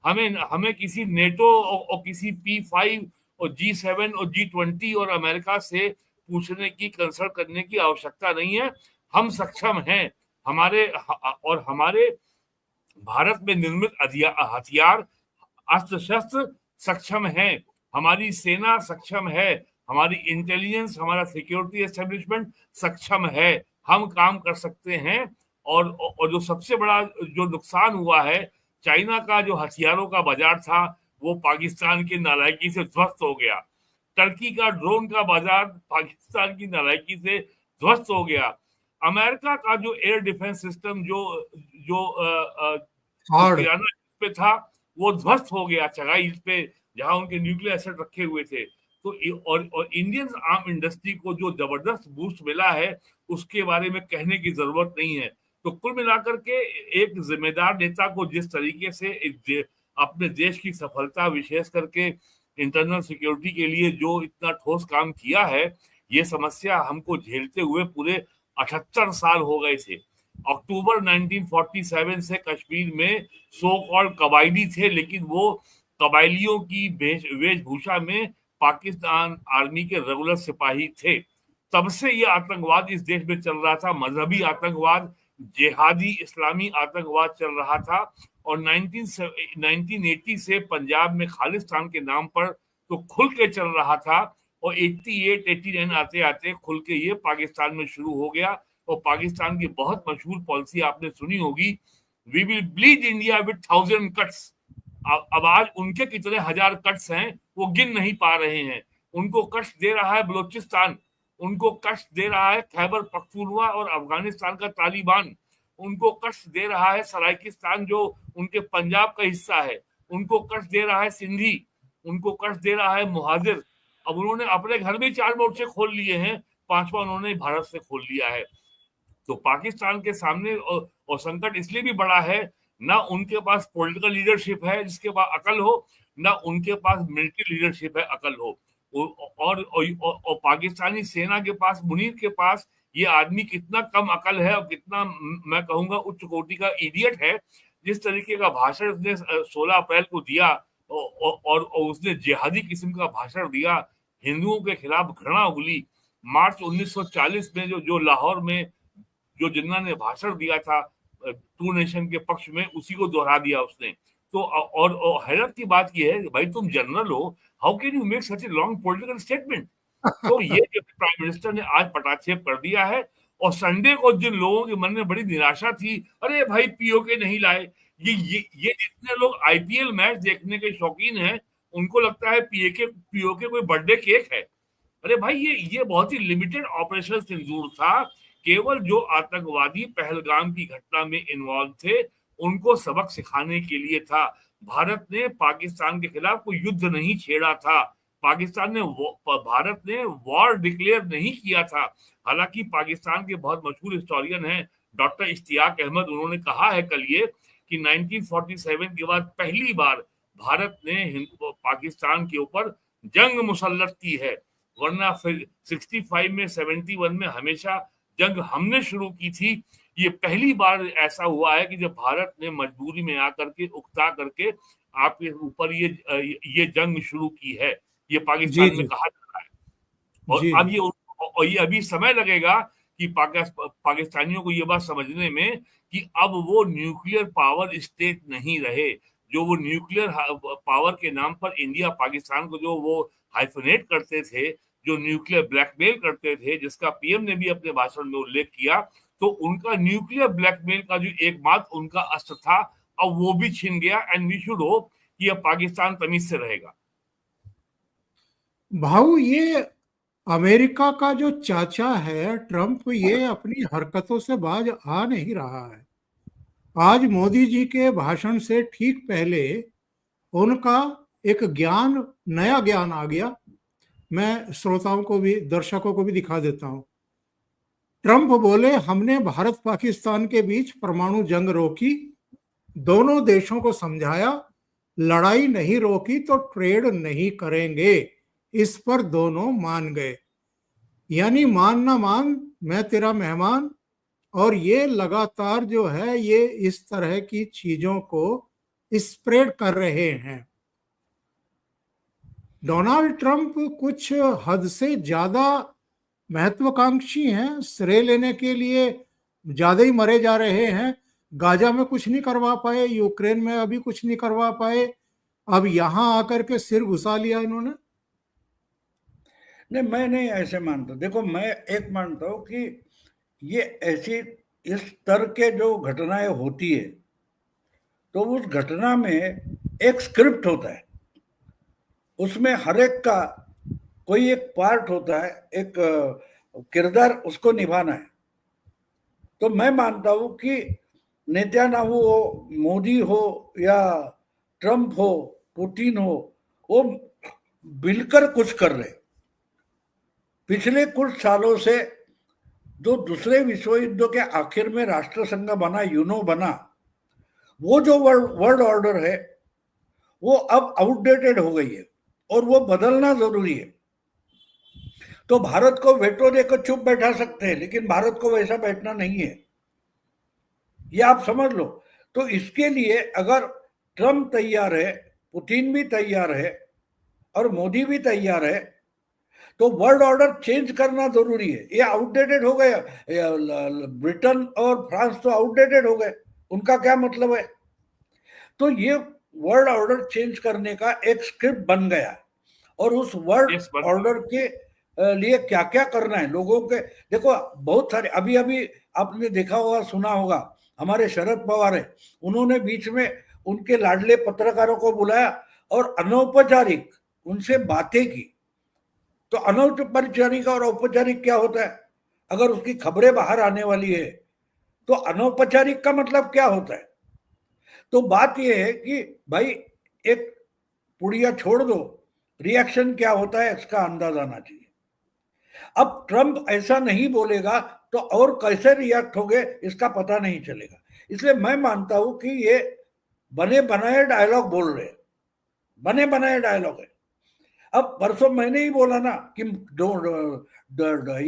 हमें किसी नेटो और किसी P5 और G7 और G20 और अमेरिका से पूछने की, कंसल्ट करने की आवश्यकता नहीं है। हम सक्षम हैं, हमारे भारत में निर्मित हथियार, अस्त्र शस्त्र सक्षम है, हमारी सेना सक्षम है, हमारी इंटेलिजेंस, हमारा सिक्योरिटी एस्टेब्लिशमेंट सक्षम है, हम काम कर सकते हैं। और जो सबसे बड़ा जो नुकसान हुआ है, चाइना का जो हथियारों का बाजार था वो पाकिस्तान की नालायकी से ध्वस्त हो गया। टर्की का ड्रोन का बाजार पाकिस्तान की नालायकी से ध्वस्त हो गया। अमेरिका का जो एयर डिफेंस सिस्टम जो किराना पे था वो ध्वस्त हो गया चगाई पे, जहां उनके न्यूक्लियर एसेट रखे हुए थे। तो और इंडियन आर्म इंडस्ट्री को जो जबरदस्त बूस्ट मिला है उसके बारे में कहने की जरूरत नहीं है। तो कुल मिलाकर के एक जिम्मेदार नेता को जिस तरीके से अपने देश की सफलता, विशेष करके इंटरनल सिक्योरिटी के लिए जो इतना ठोस काम किया है, ये समस्या हमको झेलते हुए पूरे 78 साल हो गए थे। अक्टूबर 1947 से कश्मीर में सो कॉल्ड कबायली थे, लेकिन वो कबायलियों की वेशभूषा में पाकिस्तान आर्मी के रेगुलर सिपाही थे। तब से ये आतंकवाद इस देश में चल रहा था, मजहबी आतंकवाद, जिहादी इस्लामी आतंकवाद चल रहा था। और 1980 से पंजाब में खालिस्तान के नाम पर तो खुल के चल रहा था, और 88-89 आते आते खुल के ये पाकिस्तान में शुरू हो गया। और पाकिस्तान की बहुत मशहूर पॉलिसी आपने सुनी होगी, we will bleed India with 1000 cuts. अब आज उनके कितने हजार कट्स हैं वो गिन नहीं पा रहे हैं। उनको कष्ट दे रहा है बलोचिस्तान, उनको कष्ट दे रहा है खैबर पख्तूनख्वा और अफगानिस्तान का तालिबान, उनको कष्ट दे रहा है सराइकिस्तान जो उनके पंजाब का हिस्सा है, उनको कष्ट दे रहा है सिंधी, उनको कष्ट दे रहा है मुहाजिर। अब उन्होंने अपने घर में 4 मोर्चे खोल लिए हैं, 5वां उन्होंने भारत से खोल लिया है। तो पाकिस्तान के सामने और संकट इसलिए भी बड़ा है, ना उनके पास पॉलिटिकल लीडरशिप है जिसके पास अकल हो, ना उनके पास मिलिट्री लीडरशिप है अकल हो। और पाकिस्तानी सेना के पास, मुनीर के पास ये आदमी कितना कम अकल है और कितना मैं कहूंगा उच्च कोटि का इडियट है। जिस तरीके का भाषण उसने 16 अप्रैल को दिया और उसने जिहादी किस्म का भाषण दिया, हिंदुओं के खिलाफ घृणा उगली। मार्च 1940 में जो लाहौर में जो जिन्ना ने भाषण दिया था टू नेशन के पक्ष में, उसी को दोहरा दिया उसने। तो और हैरत की बात यह है भाई, तुम जनरल हो, how can you make such a long political statement. तो ये जो प्राइम मिनिस्टर ने आज पटाक्षेप कर दिया है। और संडे को जिन लोगों के मन में बड़ी निराशा थी, अरे भाई पीओके नहीं लाए, ये जितने लोग आईपीएल मैच देखने के शौकीन हैं, उनको लगता है पीओके कोई बर्थडे केक है। अरे भाई ये बहुत ही लिमिटेड ऑपरेशन सिंदूर था। केवल जो आतंकवादी पहलगाम की घटना में इन्वॉल्व थे उनको सबक सिखाने के लिए था। भारत ने पाकिस्तान के खिलाफ कोई युद्ध नहीं छेड़ा था, भारत ने वॉर डिक्लेयर नहीं किया था। हालांकि पाकिस्तान के बहुत मशहूर हिस्टोरियन हैं डॉक्टर इश्तियाक अहमद, उन्होंने कहा है कल ये कि 1947 के बाद पहली बार भारत ने पाकिस्तान के ऊपर जंग मुसल्लत की है, वरना फिर 65 में 71 में हमेशा जंग हमने शुरू की थी। ये पहली बार ऐसा हुआ है कि जब भारत ने मजबूरी में आकर के उकता करके आपके ऊपर ये जंग शुरू की है, ये पाकिस्तान में कहा जा रहा है। और ये अभी समय लगेगा कि पाकिस्तानियों को ये बात समझने में कि अब वो न्यूक्लियर पावर स्टेट नहीं रहे। जो वो न्यूक्लियर पावर के नाम पर इंडिया पाकिस्तान को जो वो हाइफनेट करते थे, जो न्यूक्लियर ब्लैकमेल करते थे, जिसका पीएम ने भी अपने भाषण में उल्लेख किया, तो उनका न्यूक्लियर ब्लैकमेल का जो एकमात्र उनका अस्त्र था, अब वो भी छिन गया। एंड वी शुड होप कि अब पाकिस्तान तमीज से रहेगा। भाऊ, ये अमेरिका का जो चाचा है ट्रंप, ये अपनी हरकतों से बाज आ नहीं रहा है। आज मोदी जी के भाषण से ठीक पहले उनका एक नया ज्ञान आ गया। मैं श्रोताओं को भी, दर्शकों को भी दिखा देता हूं। ट्रंप बोले, हमने भारत पाकिस्तान के बीच परमाणु जंग रोकी, दोनों देशों को समझाया, लड़ाई नहीं रोकी तो ट्रेड नहीं करेंगे, इस पर दोनों मान गए। यानी मान ना मान, मैं तेरा मेहमान। और ये लगातार जो है ये इस तरह की चीजों को स्प्रेड कर रहे हैं। डोनाल्ड ट्रंप कुछ हद से ज्यादा महत्वाकांक्षी हैं, श्रेय लेने के लिए ज्यादा ही मरे जा रहे हैं। गाजा में कुछ नहीं करवा पाए, यूक्रेन में अभी कुछ नहीं करवा पाए, अब यहां आकर के सिर घुसा लिया इन्होंने। नहीं, मैं नहीं ऐसे मानता। देखो, मैं एक मानता हूं कि ये ऐसी इस तरह के जो घटनाएं होती है, तो उस घटना में एक स्क्रिप्ट होता है, उसमें हर एक का कोई एक पार्ट होता है, एक किरदार उसको निभाना है। तो मैं मानता हूं कि नेतन्याहू हो, मोदी हो या ट्रंप हो, पुतिन हो, वो मिलकर कुछ कर रहे। पिछले कुछ सालों से जो दूसरे विश्व युद्ध के आखिर में राष्ट्र संघ बना, यूनो बना, वो जो वर्ल्ड ऑर्डर है वो अब आउटडेटेड हो गई है और वो बदलना जरूरी है। तो भारत को वेटो देकर चुप बैठा सकते हैं, लेकिन भारत को वैसा बैठना नहीं है, ये आप समझ लो। तो इसके लिए अगर ट्रंप तैयार है, पुतिन भी तैयार है और मोदी भी तैयार है, तो वर्ल्ड ऑर्डर चेंज करना जरूरी है। ये आउटडेटेड हो गया, ब्रिटेन और फ्रांस तो आउटडेटेड हो गए, उनका क्या मतलब है। तो ये वर्ल्ड ऑर्डर चेंज करने का एक स्क्रिप्ट बन गया, और उस वर्ल्ड ऑर्डर के लिए क्या क्या करना है लोगों के। देखो, बहुत सारे अभी आपने देखा होगा, सुना होगा, हमारे शरद पवार है, उन्होंने बीच में उनके लाडले पत्रकारों को बुलाया और अनौपचारिक उनसे बातें की। तो अनौपचारिक और औपचारिक क्या होता है? अगर उसकी खबरें बाहर आने वाली है तो अनौपचारिक का मतलब क्या होता है? तो बात यह है कि भाई एक पुड़िया छोड़ दो रिएक्शन क्या होता है इसका अंदाजा आना चाहिए। अब ट्रंप ऐसा नहीं बोलेगा तो और कैसे रिएक्ट होंगे इसका पता नहीं चलेगा। इसलिए मैं मानता हूं कि ये बने बनाए डायलॉग बोल रहे हैं, बने बनाए डायलॉग है। अब परसों मैंने ही बोला ना कि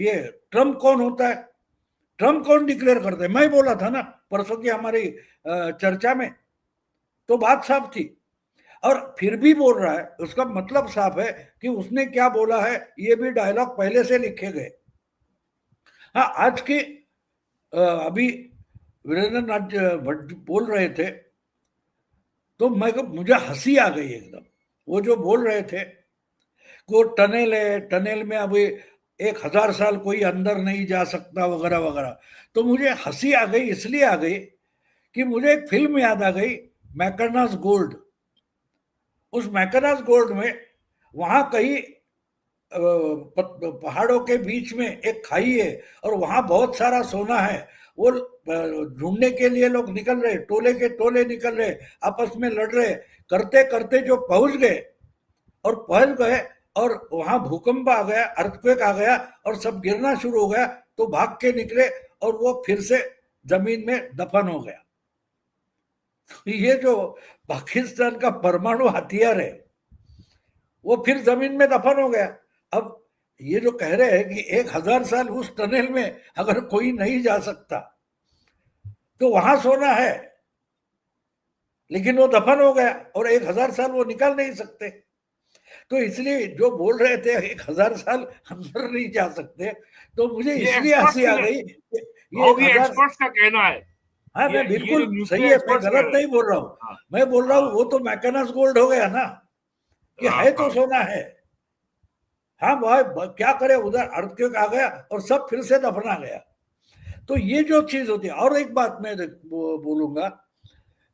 ये ट्रंप कौन होता है, ट्रंप कौन डिक्लेयर करते हैं, मैं बोला था ना परसों की हमारी चर्चा में, तो बात साफ थी। और फिर भी बोल रहा है, उसका मतलब साफ है कि उसने क्या बोला है ये भी डायलॉग पहले से लिखे गए। हाँ, आज के अभी वीरेंद्र नाथ भट्ट बोल रहे थे तो मुझे हंसी आ गई एकदम। वो जो बोल रहे थे वो टनल है, टनल में अभी 1000 साल कोई अंदर नहीं जा सकता वगैरह वगैरह, तो मुझे हंसी आ गई। इसलिए आ गई कि मुझे एक फिल्म याद आ गई, मैकर्नास गोल्ड। उस मैकर्नास गोल्ड में वहां कहीं पहाड़ों के बीच में एक खाई है और वहां बहुत सारा सोना है। वो ढूंढने के लिए लोग निकल रहे, टोले के टोले निकल रहे, आपस में लड़ रहे, करते करते जो पहुंच गए और वहां भूकंप आ गया, अर्थक्वेक आ गया और सब गिरना शुरू हो गया, तो भाग के निकले और वो फिर से जमीन में दफन हो गया। ये जो पाकिस्तान का परमाणु हथियार है वो फिर जमीन में दफन हो गया। अब ये जो कह रहे हैं कि 1000 साल उस टनल में अगर कोई नहीं जा सकता तो वहां सोना है, लेकिन वो दफन हो गया और 1000 साल वो निकाल नहीं सकते। तो इसलिए जो बोल रहे थे 1000 साल अंदर नहीं जा सकते, तो मुझे इसलिए हंसी आ गई। ये एक्सपर्ट्स का कहना है। हाँ, मैं बिल्कुल सही है, मैं गलत नहीं बोल रहा हूँ। मैं बोल रहा हूँ वो तो मैकर्नास गोल्ड हो गया ना, कि है तो सोना है। हाँ भाई, क्या करे, उधर अर्थक्वेक आ गया और सब फिर से दफना गया। तो ये जो चीज होती है। और एक बात मैं बोलूंगा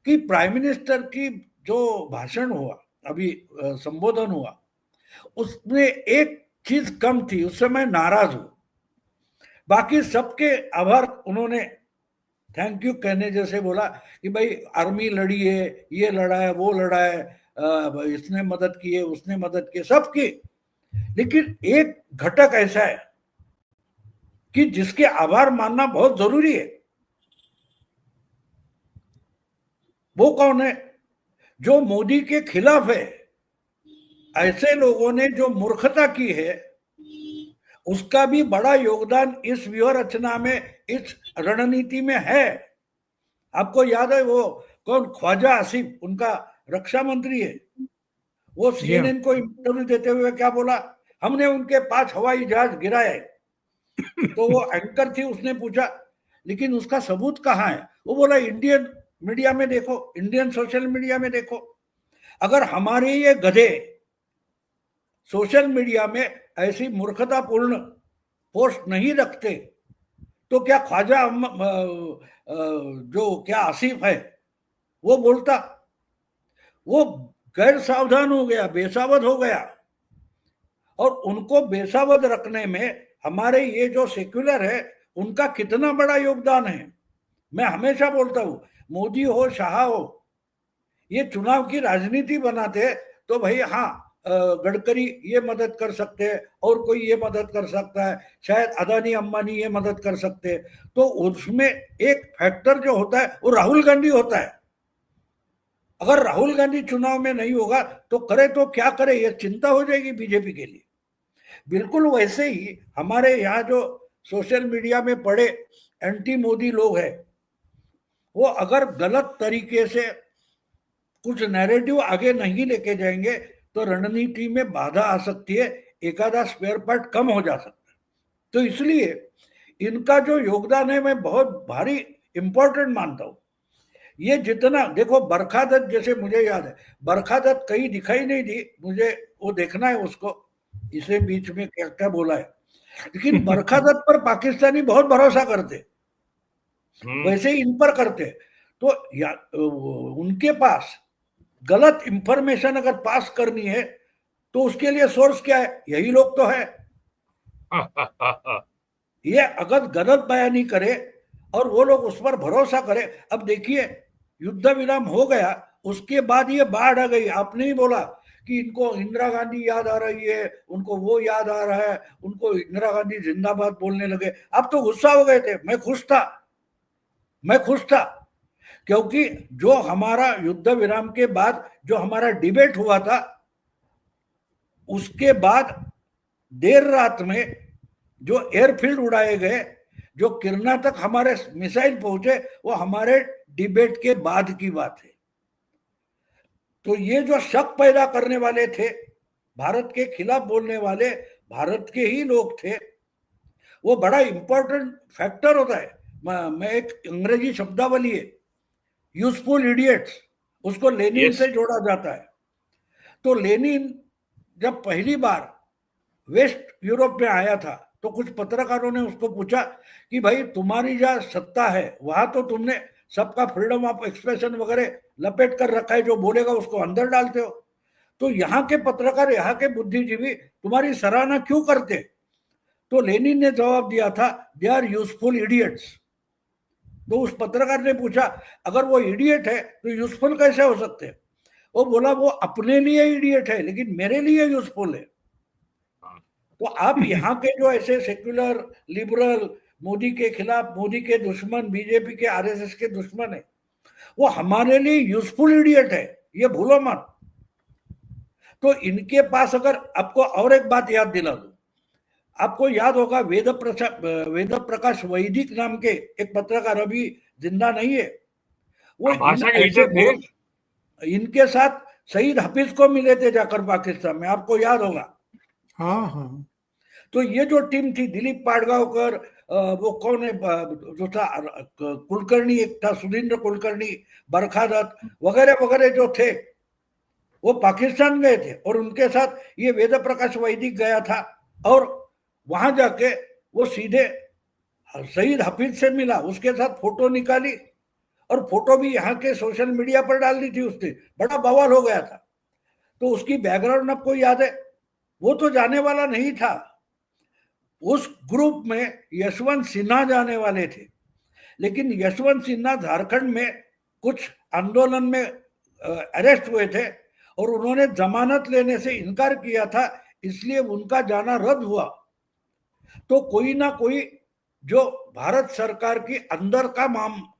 कि प्राइम मिनिस्टर की जो भाषण हुआ, अभी संबोधन हुआ, उसमें एक चीज कम थी, उससे मैं नाराज हूं। बाकी सबके आभार उन्होंने थैंक यू कहने जैसे बोला कि भाई आर्मी लड़ी है, ये लड़ा है, वो लड़ा है, इसने मदद की है, उसने मदद की, सबकी। लेकिन एक घटक ऐसा है कि जिसके आभार मानना बहुत जरूरी है। वो कौन है? जो मोदी के खिलाफ है। ऐसे लोगों ने जो मूर्खता की है उसका भी बड़ा योगदान इस व्यूह रचना में, इस रणनीति में है। आपको याद है वो कौन, ख्वाजा आसिफ, उनका रक्षा मंत्री है, वो CNN को इंटरव्यू देते हुए क्या बोला, हमने उनके 5 हवाई जहाज गिराए। तो वो एंकर थी, उसने पूछा लेकिन उसका सबूत कहाँ है? वो बोला इंडियन मीडिया में देखो, इंडियन सोशल मीडिया में देखो। अगर हमारे ये गधे सोशल मीडिया में ऐसी मूर्खतापूर्ण पोस्ट नहीं रखते तो क्या ख्वाजा जो क्या आसिफ है वो बोलता? वो गैर सावधान हो गया, बेसावध हो गया। और उनको बेसावध रखने में हमारे ये जो सेक्युलर है उनका कितना बड़ा योगदान है। मैं हमेशा बोलता हूं, मोदी हो, शाह हो, ये चुनाव की राजनीति बनाते तो भाई हाँ, गडकरी ये मदद कर सकते हैं और कोई ये मदद कर सकता है, शायद अदानी अंबानी ये मदद कर सकते हैं। तो उसमें एक फैक्टर जो होता है वो राहुल गांधी होता है। अगर राहुल गांधी चुनाव में नहीं होगा तो करे तो क्या करे, ये चिंता हो जाएगी बीजेपी के लिए। बिल्कुल वैसे ही हमारे यहाँ जो सोशल मीडिया में पड़े एंटी मोदी लोग हैं, वो अगर गलत तरीके से कुछ नैरेटिव आगे नहीं लेके जाएंगे तो रणनीति में बाधा आ सकती है, एकाधा स्पेयर पार्ट कम हो जा सकता है। तो इसलिए इनका जो योगदान है मैं बहुत भारी इंपॉर्टेंट मानता हूं। ये जितना देखो, बरखा दत्त जैसे मुझे याद है, बरखा दत्त कहीं दिखाई नहीं दी, मुझे वो देखना है उसको, इसे बीच में क्या क्या बोला है। लेकिन बरखा दत्त पर पाकिस्तानी बहुत भरोसा करते, वैसे ही इन पर करते। तो उनके पास गलत इंफॉर्मेशन अगर पास करनी है तो उसके लिए सोर्स क्या है? यही लोग तो है। ये अगर गलत बयानी करे और वो लोग उस पर भरोसा करे। अब देखिए, युद्ध विराम हो गया, उसके बाद ये बाढ़ आ गई। आपने ही बोला कि इनको इंदिरा गांधी याद आ रही है, उनको वो याद आ रहा है, उनको इंदिरा गांधी जिंदाबाद बोलने लगे। अब तो गुस्सा हो गए थे। मैं खुश था क्योंकि जो हमारा युद्ध विराम के बाद जो हमारा डिबेट हुआ था, उसके बाद देर रात में जो एयरफील्ड उड़ाए गए, जो किरना तक हमारे मिसाइल पहुंचे, वो हमारे डिबेट के बाद की बात है। तो ये जो शक पैदा करने वाले थे, भारत के खिलाफ बोलने वाले भारत के ही लोग थे, वो बड़ा इंपॉर्टेंट फैक्टर होता है। मैं एक अंग्रेजी शब्दावली है, यूजफुल इडियट्स, उसको लेनिन से जोड़ा जाता है। तो लेनिन जब पहली बार वेस्ट यूरोप में आया था, तो कुछ पत्रकारों ने उसको पूछा कि भाई तुम्हारी जहाँ सत्ता है वहां तो तुमने सबका फ्रीडम ऑफ एक्सप्रेशन वगैरह लपेट कर रखा है, जो बोलेगा उसको अंदर डालते हो, तो यहाँ के पत्रकार, यहाँ के बुद्धिजीवी तुम्हारी सराहना क्यों करते? तो लेनिन ने जवाब दिया था, दे आर यूजफुल इडियट्स। तो उस पत्रकार ने पूछा, अगर वो इडियट है तो यूजफुल कैसे हो सकते हैं? वो बोला, वो अपने लिए इडियट है लेकिन मेरे लिए यूजफुल है। तो आप यहाँ के जो ऐसे सेक्युलर लिबरल, मोदी के खिलाफ, मोदी के दुश्मन, बीजेपी के आरएसएस के दुश्मन है, वो हमारे लिए यूजफुल इडियट है, ये भूलो मत। तो इनके पास, अगर आपको और एक बात याद दिला दूं, आपको याद होगा वेद प्रकाश वैदिक नाम के एक पत्रकार, अभी जिंदा नहीं है, वो भाषा के लीडर थे। इनके साथ शहीद हफीज को मिले थे जाकर पाकिस्तान में, आपको याद होगा। हाँ। तो ये जो टीम थी, दिलीप पाडगांवकर, वो कौन है जो था, कुलकर्णी एक था, सुधींद्र कुलकर्णी, बरखा दत्त वगैरह वगैरह जो थे, वो पाकिस्तान गए थे और उनके साथ ये वेद प्रकाश वैदिक गया था। और वहां जाके वो सीधे शहीद हफीज से मिला, उसके साथ फोटो निकाली और फोटो भी यहाँ के सोशल मीडिया पर डाल दी थी उसने, बड़ा बवाल हो गया था। तो उसकी बैकग्राउंड आपको याद है? वो तो जाने वाला नहीं था। उस ग्रुप में यशवंत सिन्हा जाने वाले थे, लेकिन यशवंत सिन्हा झारखंड में कुछ आंदोलन में अरेस्ट हुए थे और उन्होंने जमानत लेने से इनकार किया था, इसलिए उनका जाना रद्द हुआ। तो कोई ना कोई जो भारत सरकार की अंदर का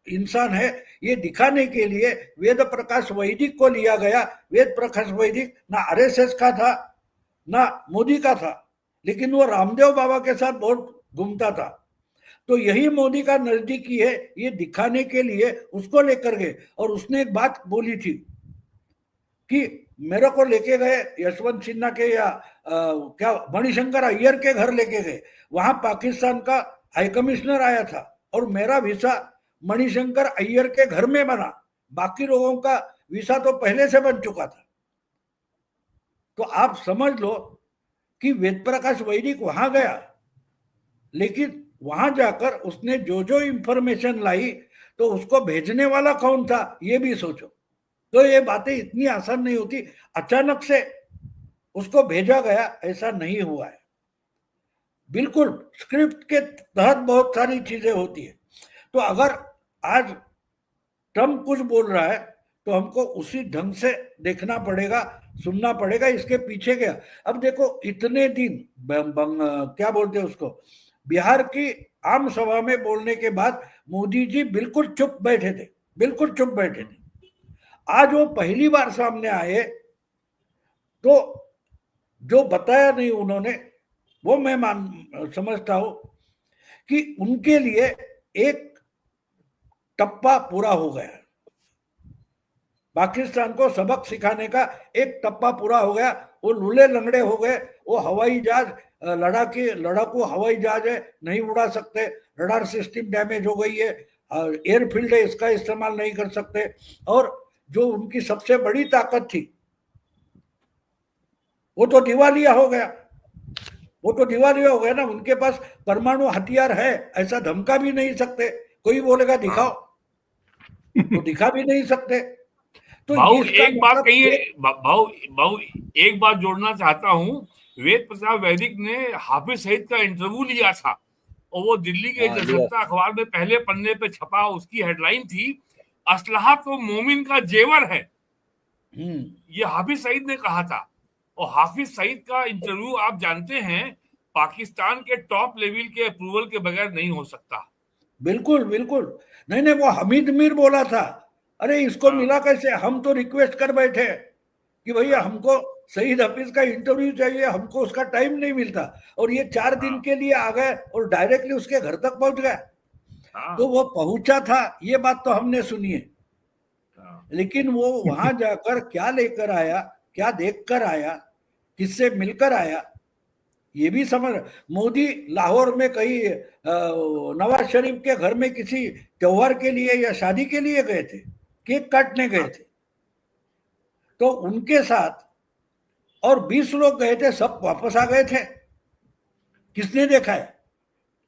इंसान है, ये दिखाने के लिए वेद प्रकाश वैदिक को लिया गया। वेद प्रकाश वैदिक ना आरएसएस का था ना मोदी का था, लेकिन वो रामदेव बाबा के साथ बहुत घूमता था। तो यही मोदी का नजदीकी है, ये दिखाने के लिए उसको लेकर गए। और उसने एक बात बोली थी कि मेरे को लेके गए यशवंत सिन्हा के या क्या मणिशंकर अय्यर के घर लेके गए, वहां पाकिस्तान का हाई कमिश्नर आया था और मेरा वीसा मणिशंकर अय्यर के घर में बना, बाकी लोगों का वीसा तो पहले से बन चुका था। तो आप समझ लो कि वेद प्रकाश वैदिक वहां गया, लेकिन वहां जाकर उसने जो जो इंफॉर्मेशन लाई, तो उसको भेजने वाला कौन था ये भी सोचो। तो ये बातें इतनी आसान नहीं होती, अचानक से उसको भेजा गया ऐसा नहीं हुआ है। बिल्कुल स्क्रिप्ट के तहत बहुत सारी चीजें होती है। तो अगर आज ट्रम्प कुछ बोल रहा है तो हमको उसी ढंग से देखना पड़ेगा, सुनना पड़ेगा, इसके पीछे क्या। अब देखो, इतने दिन क्या बोलते हैं उसको, बिहार की आम सभा में बोलने के बाद मोदी जी बिल्कुल चुप बैठे थे, बिल्कुल चुप बैठे थे। आज वो पहली बार सामने आए तो जो बताया नहीं उन्होंने, वो मैं समझता हूं कि उनके लिए एक टप्पा पूरा हो गया। पाकिस्तान को सबक सिखाने का एक टप्पा पूरा हो गया। वो लूले लंगड़े हो गए, वो हवाई जहाज, लड़ाकू हवाई जहाज है, नहीं उड़ा सकते, रडार सिस्टम डैमेज हो गई है, एयरफील्ड है, इसका इस्तेमाल नहीं कर सकते। और जो उनकी सबसे बड़ी ताकत थी वो तो दिवालिया हो गया, वो तो दिवालिया हो गया ना। उनके पास परमाणु हथियार है, ऐसा धमका भी नहीं सकते। कोई बोलेगा दिखाओ, तो दिखा भी नहीं सकते। तो भाऊ एक बात कहिए, भाऊ एक बात जोड़ना चाहता हूं। वेद प्रकाश वैदिक ने हाफिज सईद का इंटरव्यू लिया था और वो दिल्ली के जनसत्ता अखबार में पहले पन्ने पे छपा। उसकी हेडलाइन थी, असलहा तो मोमिन का जेवर है। ये हाफिज सईद ने कहा था। और हाफिज सईद का इंटरव्यू आप जानते हैं पाकिस्तान के टॉप लेवल के अप्रूवल के बगैर नहीं हो सकता। बिल्कुल बिल्कुल, नहीं नहीं, वो हमीद मीर बोला था, अरे इसको मिला कैसे, हम तो रिक्वेस्ट कर बैठे कि भैया हमको सईद हफीज का इंटरव्यू चाहिए, हमको उसका टाइम नहीं मिलता, और ये 4 दिन के लिए आ गए और डायरेक्टली उसके घर तक पहुंच गए। तो वो पहुंचा था, ये बात तो हमने सुनी है, लेकिन वो वहां जाकर क्या लेकर आया, क्या देखकर आया, किससे मिलकर आया, ये भी समझ। मोदी लाहौर में कहीं नवाज शरीफ के घर में किसी त्योहार के लिए या शादी के लिए गए थे, केक काटने गए थे, तो उनके साथ और 20 लोग गए थे, सब वापस आ गए थे। किसने देखा है?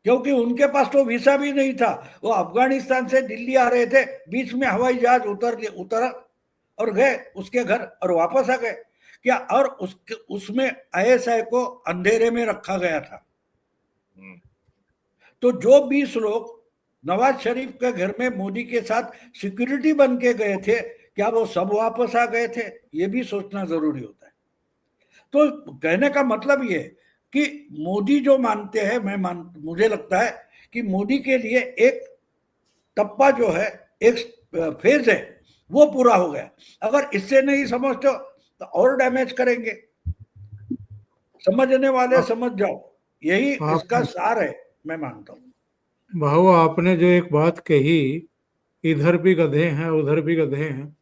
क्योंकि उनके पास तो वीसा भी नहीं था, वो अफगानिस्तान से दिल्ली आ रहे थे, बीच में हवाई जहाज उतरा और गए उसके घर और वापस आ गए क्या? और उसमें आईएसआई को अंधेरे में रखा गया था। तो जो 20 लोग नवाज शरीफ के घर में मोदी के साथ सिक्योरिटी बन के गए थे, क्या वो सब वापस आ गए थे? ये भी सोचना जरूरी होता है। तो कहने का मतलब ये कि मोदी जो मानते हैं, मुझे लगता है कि मोदी के लिए एक टप्पा जो है, एक फेज है, वो पूरा हो गया। अगर इससे नहीं समझते तो और डैमेज करेंगे। समझने वाले समझ जाओ, यही इसका सार है, मैं मानता हूँ। भाऊ, आपने जो एक बात कही, इधर भी गधे हैं उधर भी गधे हैं,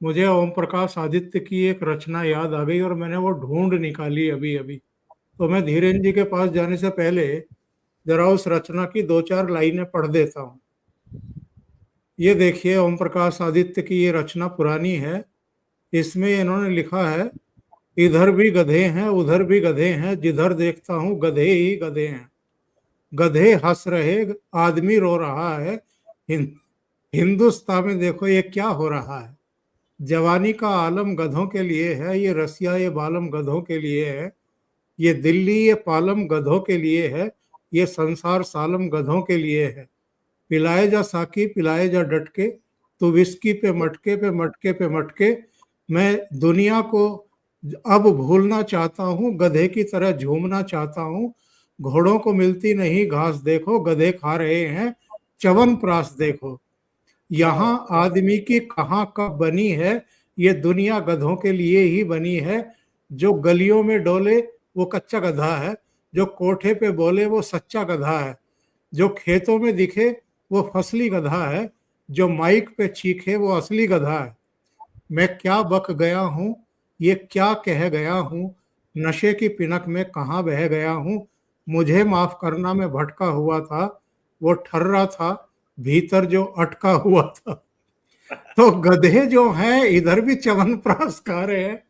मुझे ओम प्रकाश आदित्य की एक रचना याद आ गई और मैंने वो ढूंढ निकाली अभी अभी। तो मैं धीरेन जी के पास जाने से पहले जरा उस रचना की 2-4 लाइनें पढ़ देता हूँ। ये देखिए, ओम प्रकाश आदित्य की ये रचना पुरानी है। इसमें इन्होंने लिखा है, इधर भी गधे हैं उधर भी गधे हैं, जिधर देखता हूँ गधे ही गधे हैं। गधे हंस रहे, आदमी रो रहा है। हिंदुस्तान में देखो ये क्या हो रहा है। जवानी का आलम गधों के लिए है, ये रसिया ये बालम गधों के लिए है, ये दिल्ली ये पालम गधों के लिए है, ये संसार सालम गधों के लिए है। पिलाए जा साकी पिलाए जा डटके, तू विस्की पे मटके पे मटके पे मटके। मैं दुनिया को अब भूलना चाहता हूँ, गधे की तरह झूमना चाहता हूँ। घोड़ों को मिलती नहीं घास देखो, गधे खा रहे हैं च्यवनप्राश देखो। यहाँ आदमी की कहाँ कब बनी है, ये दुनिया गधों के लिए ही बनी है। जो गलियों में डोले वो कच्चा गधा है, जो कोठे पे बोले वो सच्चा गधा है, जो खेतों में दिखे वो फसली गधा है, जो माइक पे चीखे वो असली गधा है। मैं क्या बक गया हूँ, ये क्या कह गया हूँ, नशे की पिनक में कहाँ बह गया हूँ। मुझे माफ करना, मैं भटका हुआ था, वो ठर्रा था भीतर जो अटका हुआ था। तो गधे जो हैं इधर भी च्यवनप्राश खा रहे हैं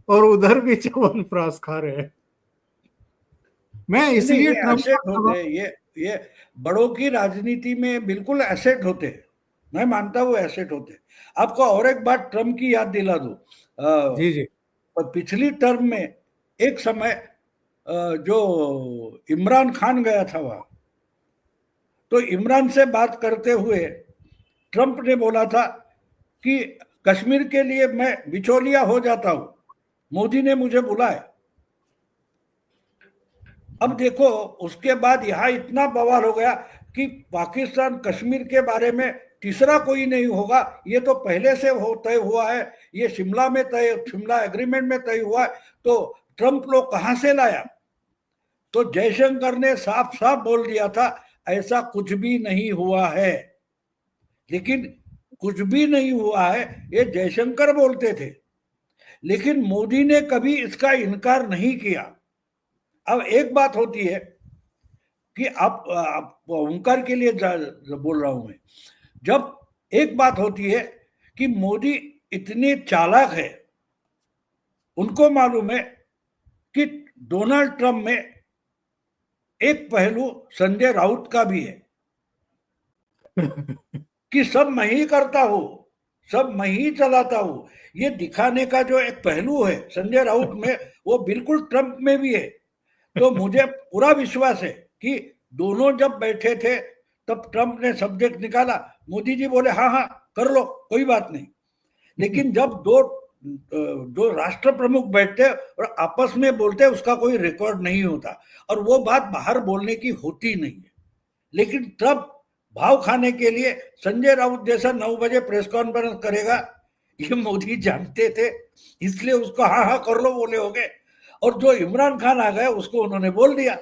और उधर भी च्यवनप्राश खा रहे हैं। मैं इसलिए एसेट होते हैं, ये बड़ों की राजनीति में बिल्कुल एसेट होते हैं, मैं मानता हूँ एसेट होते हैं। आपको और एक बात ट्रम्प की याद दिला दूं। जी जी। पिछली टर्म में एक समय जो इमरान खान गया था वहां, तो इमरान से बात करते हुए ट्रम्प ने बोला था कि कश्मीर के लिए मैं बिचौलिया हो जाता हूं, मोदी ने मुझे बुलाया। अब देखो, उसके बाद यहाँ इतना बवाल हो गया कि पाकिस्तान कश्मीर के बारे में तीसरा कोई नहीं होगा, ये तो पहले से तय हुआ है, ये शिमला एग्रीमेंट में तय हुआ है, तो ट्रम्प लोग कहां से लाया? तो जयशंकर ने साफ साफ बोल दिया था, ऐसा कुछ भी नहीं हुआ है। लेकिन कुछ भी नहीं हुआ है ये जयशंकर बोलते थे, लेकिन मोदी ने कभी इसका इनकार नहीं किया। अब एक बात होती है कि आप ओंकार के लिए बोल रहा हूं मैं, जब एक बात होती है कि मोदी इतने चालाक है, उनको मालूम है कि डोनाल्ड ट्रंप में एक पहलू संजय राउत का भी है कि सब मैं ही करता हूं, सब मैं ही चलाता हूं, ये दिखाने का जो एक पहलू है संजय राउत में, वो बिल्कुल ट्रंप में भी है। तो मुझे पूरा विश्वास है कि दोनों जब बैठे थे तब ट्रंप ने सब्जेक्ट निकाला, मोदी जी बोले हाँ हाँ कर लो कोई बात नहीं, लेकिन जब दो जो राष्ट्र प्रमुख बैठते और आपस में बोलते उसका कोई रिकॉर्ड नहीं होता और वो बात बाहर बोलने की होती नहीं है। लेकिन तब भाव खाने के लिए संजय राउत जैसा 9 बजे प्रेस कॉन्फ्रेंस करेगा, ये मोदी जानते थे, इसलिए उसको हाँ हाँ कर लो बोले हो गए। और जो इमरान खान आ गए उसको उन्होंने बोल दिया,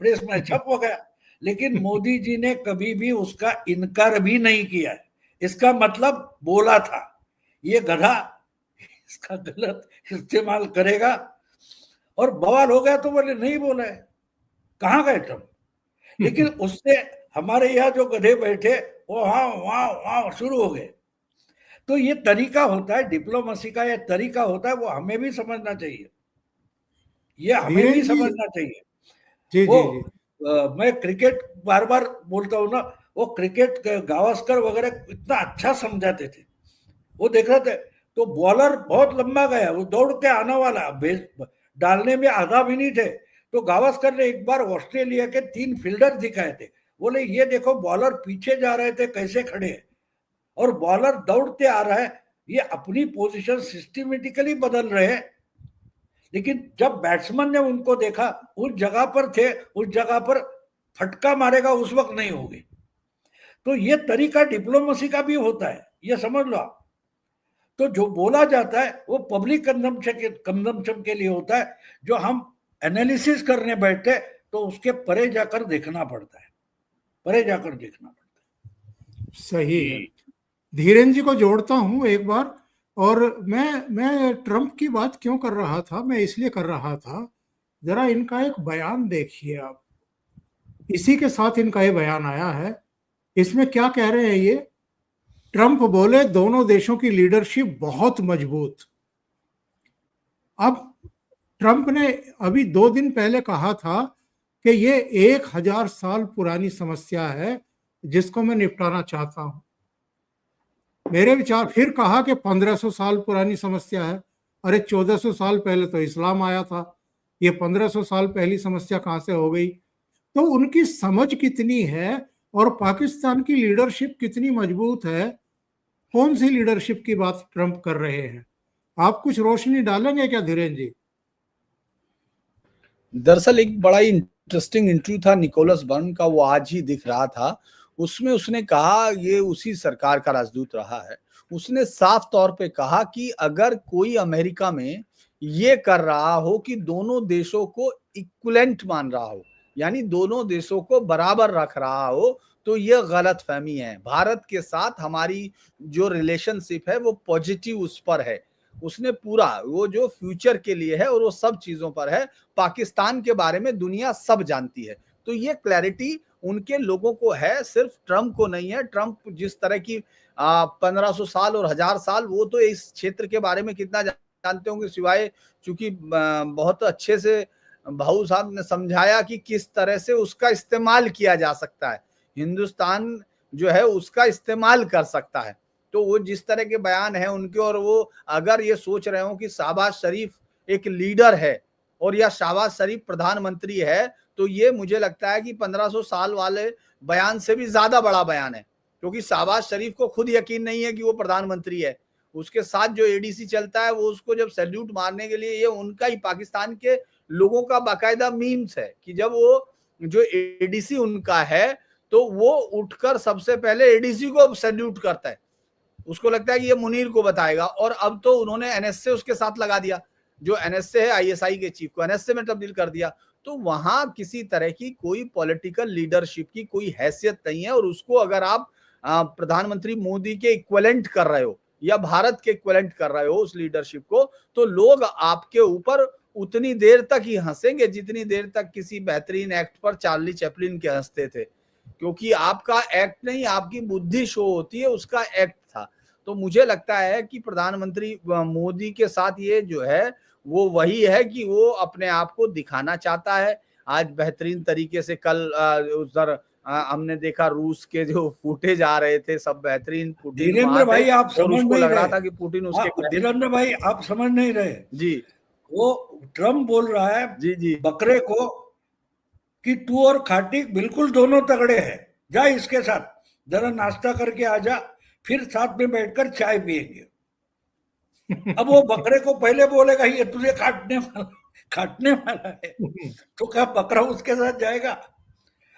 प्रेस में छप हो गया। लेकिन मोदी जी ने कभी भी उसका इनकार भी नहीं किया है। इसका मतलब बोला था, ये गधा इसका गलत इस्तेमाल करेगा, और बवाल हो गया तो बोले नहीं बोला है, कहाँ गए ट्रम्प। लेकिन उससे हमारे यहाँ जो गधे बैठे वो हाँ वहां वहां शुरू हो गए। तो ये तरीका होता है डिप्लोमेसी का, ये तरीका होता है, वो हमें भी समझना चाहिए, ये हमें भी समझना चाहिए। जी वो जी जी मैं क्रिकेट बार बार बोलता हूँ ना, वो क्रिकेट गावस्कर वगैरह इतना अच्छा समझाते थे। वो देख रहे थे तो बॉलर बहुत लंबा गया, वो दौड़ के आने वाला, डालने में आधा भी नहीं थे, तो गावस्कर ने एक बार ऑस्ट्रेलिया के 3 फील्डर दिखाए थे, बोले ये देखो बॉलर पीछे जा रहे थे कैसे खड़े हैं और बॉलर दौड़ते आ रहा है, ये अपनी पोजीशन सिस्टमेटिकली बदल रहे हैं। लेकिन जब बैट्समैन ने उनको देखा उस जगह पर थे, उस जगह पर फटका मारेगा उस वक्त नहीं होगी। तो ये तरीका डिप्लोमेसी का भी होता है, ये समझ लो आप। तो जो बोला जाता है वो पब्लिक कंजम्पशन के लिए होता है, जो हम एनालिसिस करने बैठते तो उसके परे जाकर देखना पड़ता है, परे जाकर देखना पड़ता है। सही है। धीरेन जी को जोड़ता हूं एक बार। और मैं ट्रम्प की बात क्यों कर रहा था, मैं इसलिए कर रहा था, जरा इनका एक बयान देखिए आप। इसी के साथ इनका ये बयान आया है। इसमें क्या कह रहे हैं ये? ट्रम्प बोले दोनों देशों की लीडरशिप बहुत मजबूत। अब ट्रम्प ने अभी 2 दिन पहले कहा था कि ये 1000 साल पुरानी समस्या है जिसको मैं निपटाना चाहता हूं। मेरे विचार फिर कहा कि 1500 साल पुरानी समस्या है। अरे 1400 साल पहले तो इस्लाम आया था, ये 1500 साल पहली समस्या कहाँ से हो गई? तो उनकी समझ कितनी है और पाकिस्तान की लीडरशिप कितनी मजबूत है, कौन सी लीडरशिप की बात ट्रम्प कर रहे हैं? आप कुछ रोशनी डालेंगे क्या धीरेन जी? दरअसल एक बड़ा ही इंटरेस्टिंग इंटरव्यू था निकोलस बर्न का, वो आज ही दिख रहा था। उसमें उसने कहा, ये उसी सरकार का राजदूत रहा है, उसने साफ तौर पे कहा कि अगर कोई अमेरिका में ये कर रहा हो कि दोनों देशों को इक्विवेलेंट मान रहा हो, यानी दोनों देशों को बराबर रख रहा हो, तो ये गलत फहमी है। भारत के साथ हमारी जो रिलेशनशिप है वो पॉजिटिव उस पर है, उसने पूरा वो जो फ्यूचर के लिए है और वो सब चीजों पर है। पाकिस्तान के बारे में दुनिया सब जानती है। तो ये क्लैरिटी उनके लोगों को है, सिर्फ ट्रम्प को नहीं है। ट्रम्प जिस तरह की 1500 साल और 1000 साल, वो तो इस क्षेत्र के बारे में कितना जानते होंगे, सिवाय चूंकि बहुत अच्छे से भाऊ साहब ने समझाया कि किस तरह से उसका इस्तेमाल किया जा सकता है, हिंदुस्तान जो है उसका इस्तेमाल कर सकता है। तो वो जिस तरह के बयान है उनके, और वो अगर ये सोच रहे हो कि शहबाज शरीफ एक लीडर है और या शहबाज शरीफ प्रधानमंत्री है, तो ये मुझे लगता है कि 1500 साल वाले बयान से भी ज्यादा बड़ा बयान है, क्योंकि शहबाज शरीफ को खुद यकीन नहीं है कि वो प्रधानमंत्री है। उसके साथ जो एडीसी चलता है, वो उसको जब सैल्यूट मारने के लिए, ये उनका ही पाकिस्तान के लोगों का बाकायदा मीम्स है कि जब वो जो एडीसी उनका है तो वो उठकर सबसे पहले एडीसी को सैल्यूट करता है, उसको लगता है कि ये मुनीर को बताएगा। और अब तो उन्होंने एनएसए उसके साथ लगा दिया, जो एनएसए है आईएसआई के चीफ को एनएसए में तब्दील कर दिया। तो वहां किसी तरह की कोई पॉलिटिकल लीडरशिप की कोई हैसियत नहीं है। और उसको अगर आप प्रधानमंत्री मोदी के इक्विवेलेंट कर रहे हो या भारत के इक्विवेलेंट कर रहे हो उस लीडरशिप को, तो लोग आपके ऊपर उतनी देर तक ही हंसेंगे जितनी देर तक किसी बेहतरीन एक्ट पर चार्ली चैपलिन के हंसते थे, क्योंकि आपका एक्ट नहीं, आपकी बुद्धि शो होती है, उसका एक्ट था। तो मुझे लगता है कि प्रधानमंत्री मोदी के साथ ये जो है वो वही है कि वो अपने आप को दिखाना चाहता है। आज बेहतरीन तरीके से कल उधर हमने देखा रूस के जो फुटेज आ रहे थे, सब बेहतरीन। धीरेन्द्र भाई आप समझ नहीं लग रहा रहे, था कि पुतिन उसके धीरेन्द्र भाई आप समझ नहीं रहे जी। वो ट्रम्प बोल रहा है जी जी बकरे को कि तू और खाटी बिल्कुल दोनों तगड़े हैं, जा इसके साथ जरा नाश्ता करके आ जा, फिर साथ में बैठकर चाय पिएंगे। अब वो बकरे को पहले बोलेगा ये तुझे काटने वाला है, तो क्या बकरा उसके साथ जाएगा?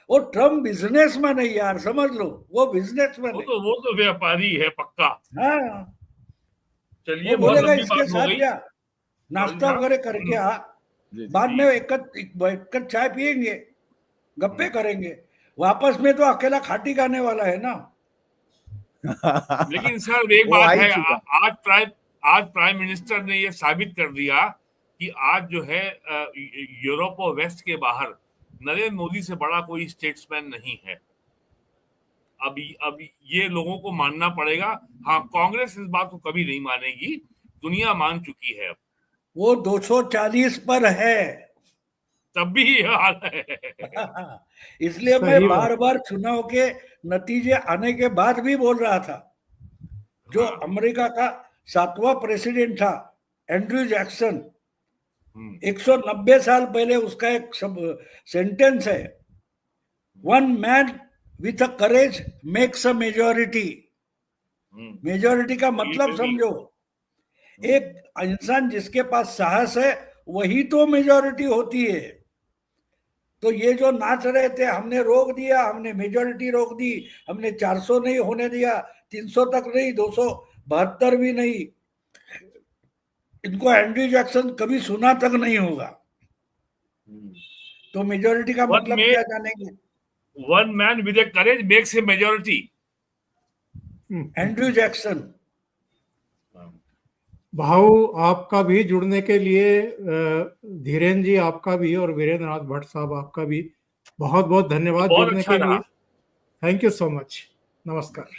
और ट्रम्प बिजनेसमैन है यार, समझ लो, वो बिजनेसमैन है। वो तो व्यापारी है पक्का। हाँ, चलिए, वो बहुत बोलेगा लंबी इसके बात हो साथ गई। जा, नाश्ता वगैरह करके आ, बाद में एक कप चाय पियेंगे, गप्पे करेंगे, वापस में तो अकेला खाटी खाने वाला है ना। लेकिन सर एक वो बात आ ही है, चुका। आज प्राइम मिनिस्टर ने ये साबित कर दिया कि आज जो है यूरोप और वेस्ट के बाहर नरेंद्र मोदी से बड़ा कोई स्टेट्समैन नहीं है। अब ये लोगों को मानना पड़ेगा। हाँ, कांग्रेस इस बात को कभी नहीं मानेगी, दुनिया मान चुकी है। वो 240 पर है, तब भी ये हाल है। इसलिए मैं सही बात। बार बार चुनाव के नतीजे आने के बाद भी बोल रहा था, जो हाँ। अमेरिका का 7वां प्रेसिडेंट था एंड्रयू जैक्सन, 190 साल पहले उसका एक सेंटेंस है, one man with a courage makes a majority. Majority का मतलब समझो, एक इंसान जिसके पास साहस है वही तो मेजॉरिटी होती है। तो ये जो नाच रहे थे, हमने रोक दिया, हमने मेजॉरिटी रोक दी, हमने 400 नहीं होने दिया, 300 तक नहीं, 272 भी नहीं, इनको एंड्रयू जैक्सन कभी सुना तक नहीं होगा। तो मेजॉरिटी का मतलब क्या जानेंगे? One man with courage makes a majority, Andrew Jackson. भाऊ, आपका भी जुड़ने के लिए, धीरेन्द्र जी आपका भी और वीरेंद्र नाथ भट्ट साहब आपका भी बहुत बहुत धन्यवाद बहुत जुड़ने अच्छा के लिए। रहा। Thank you so much. नमस्कार।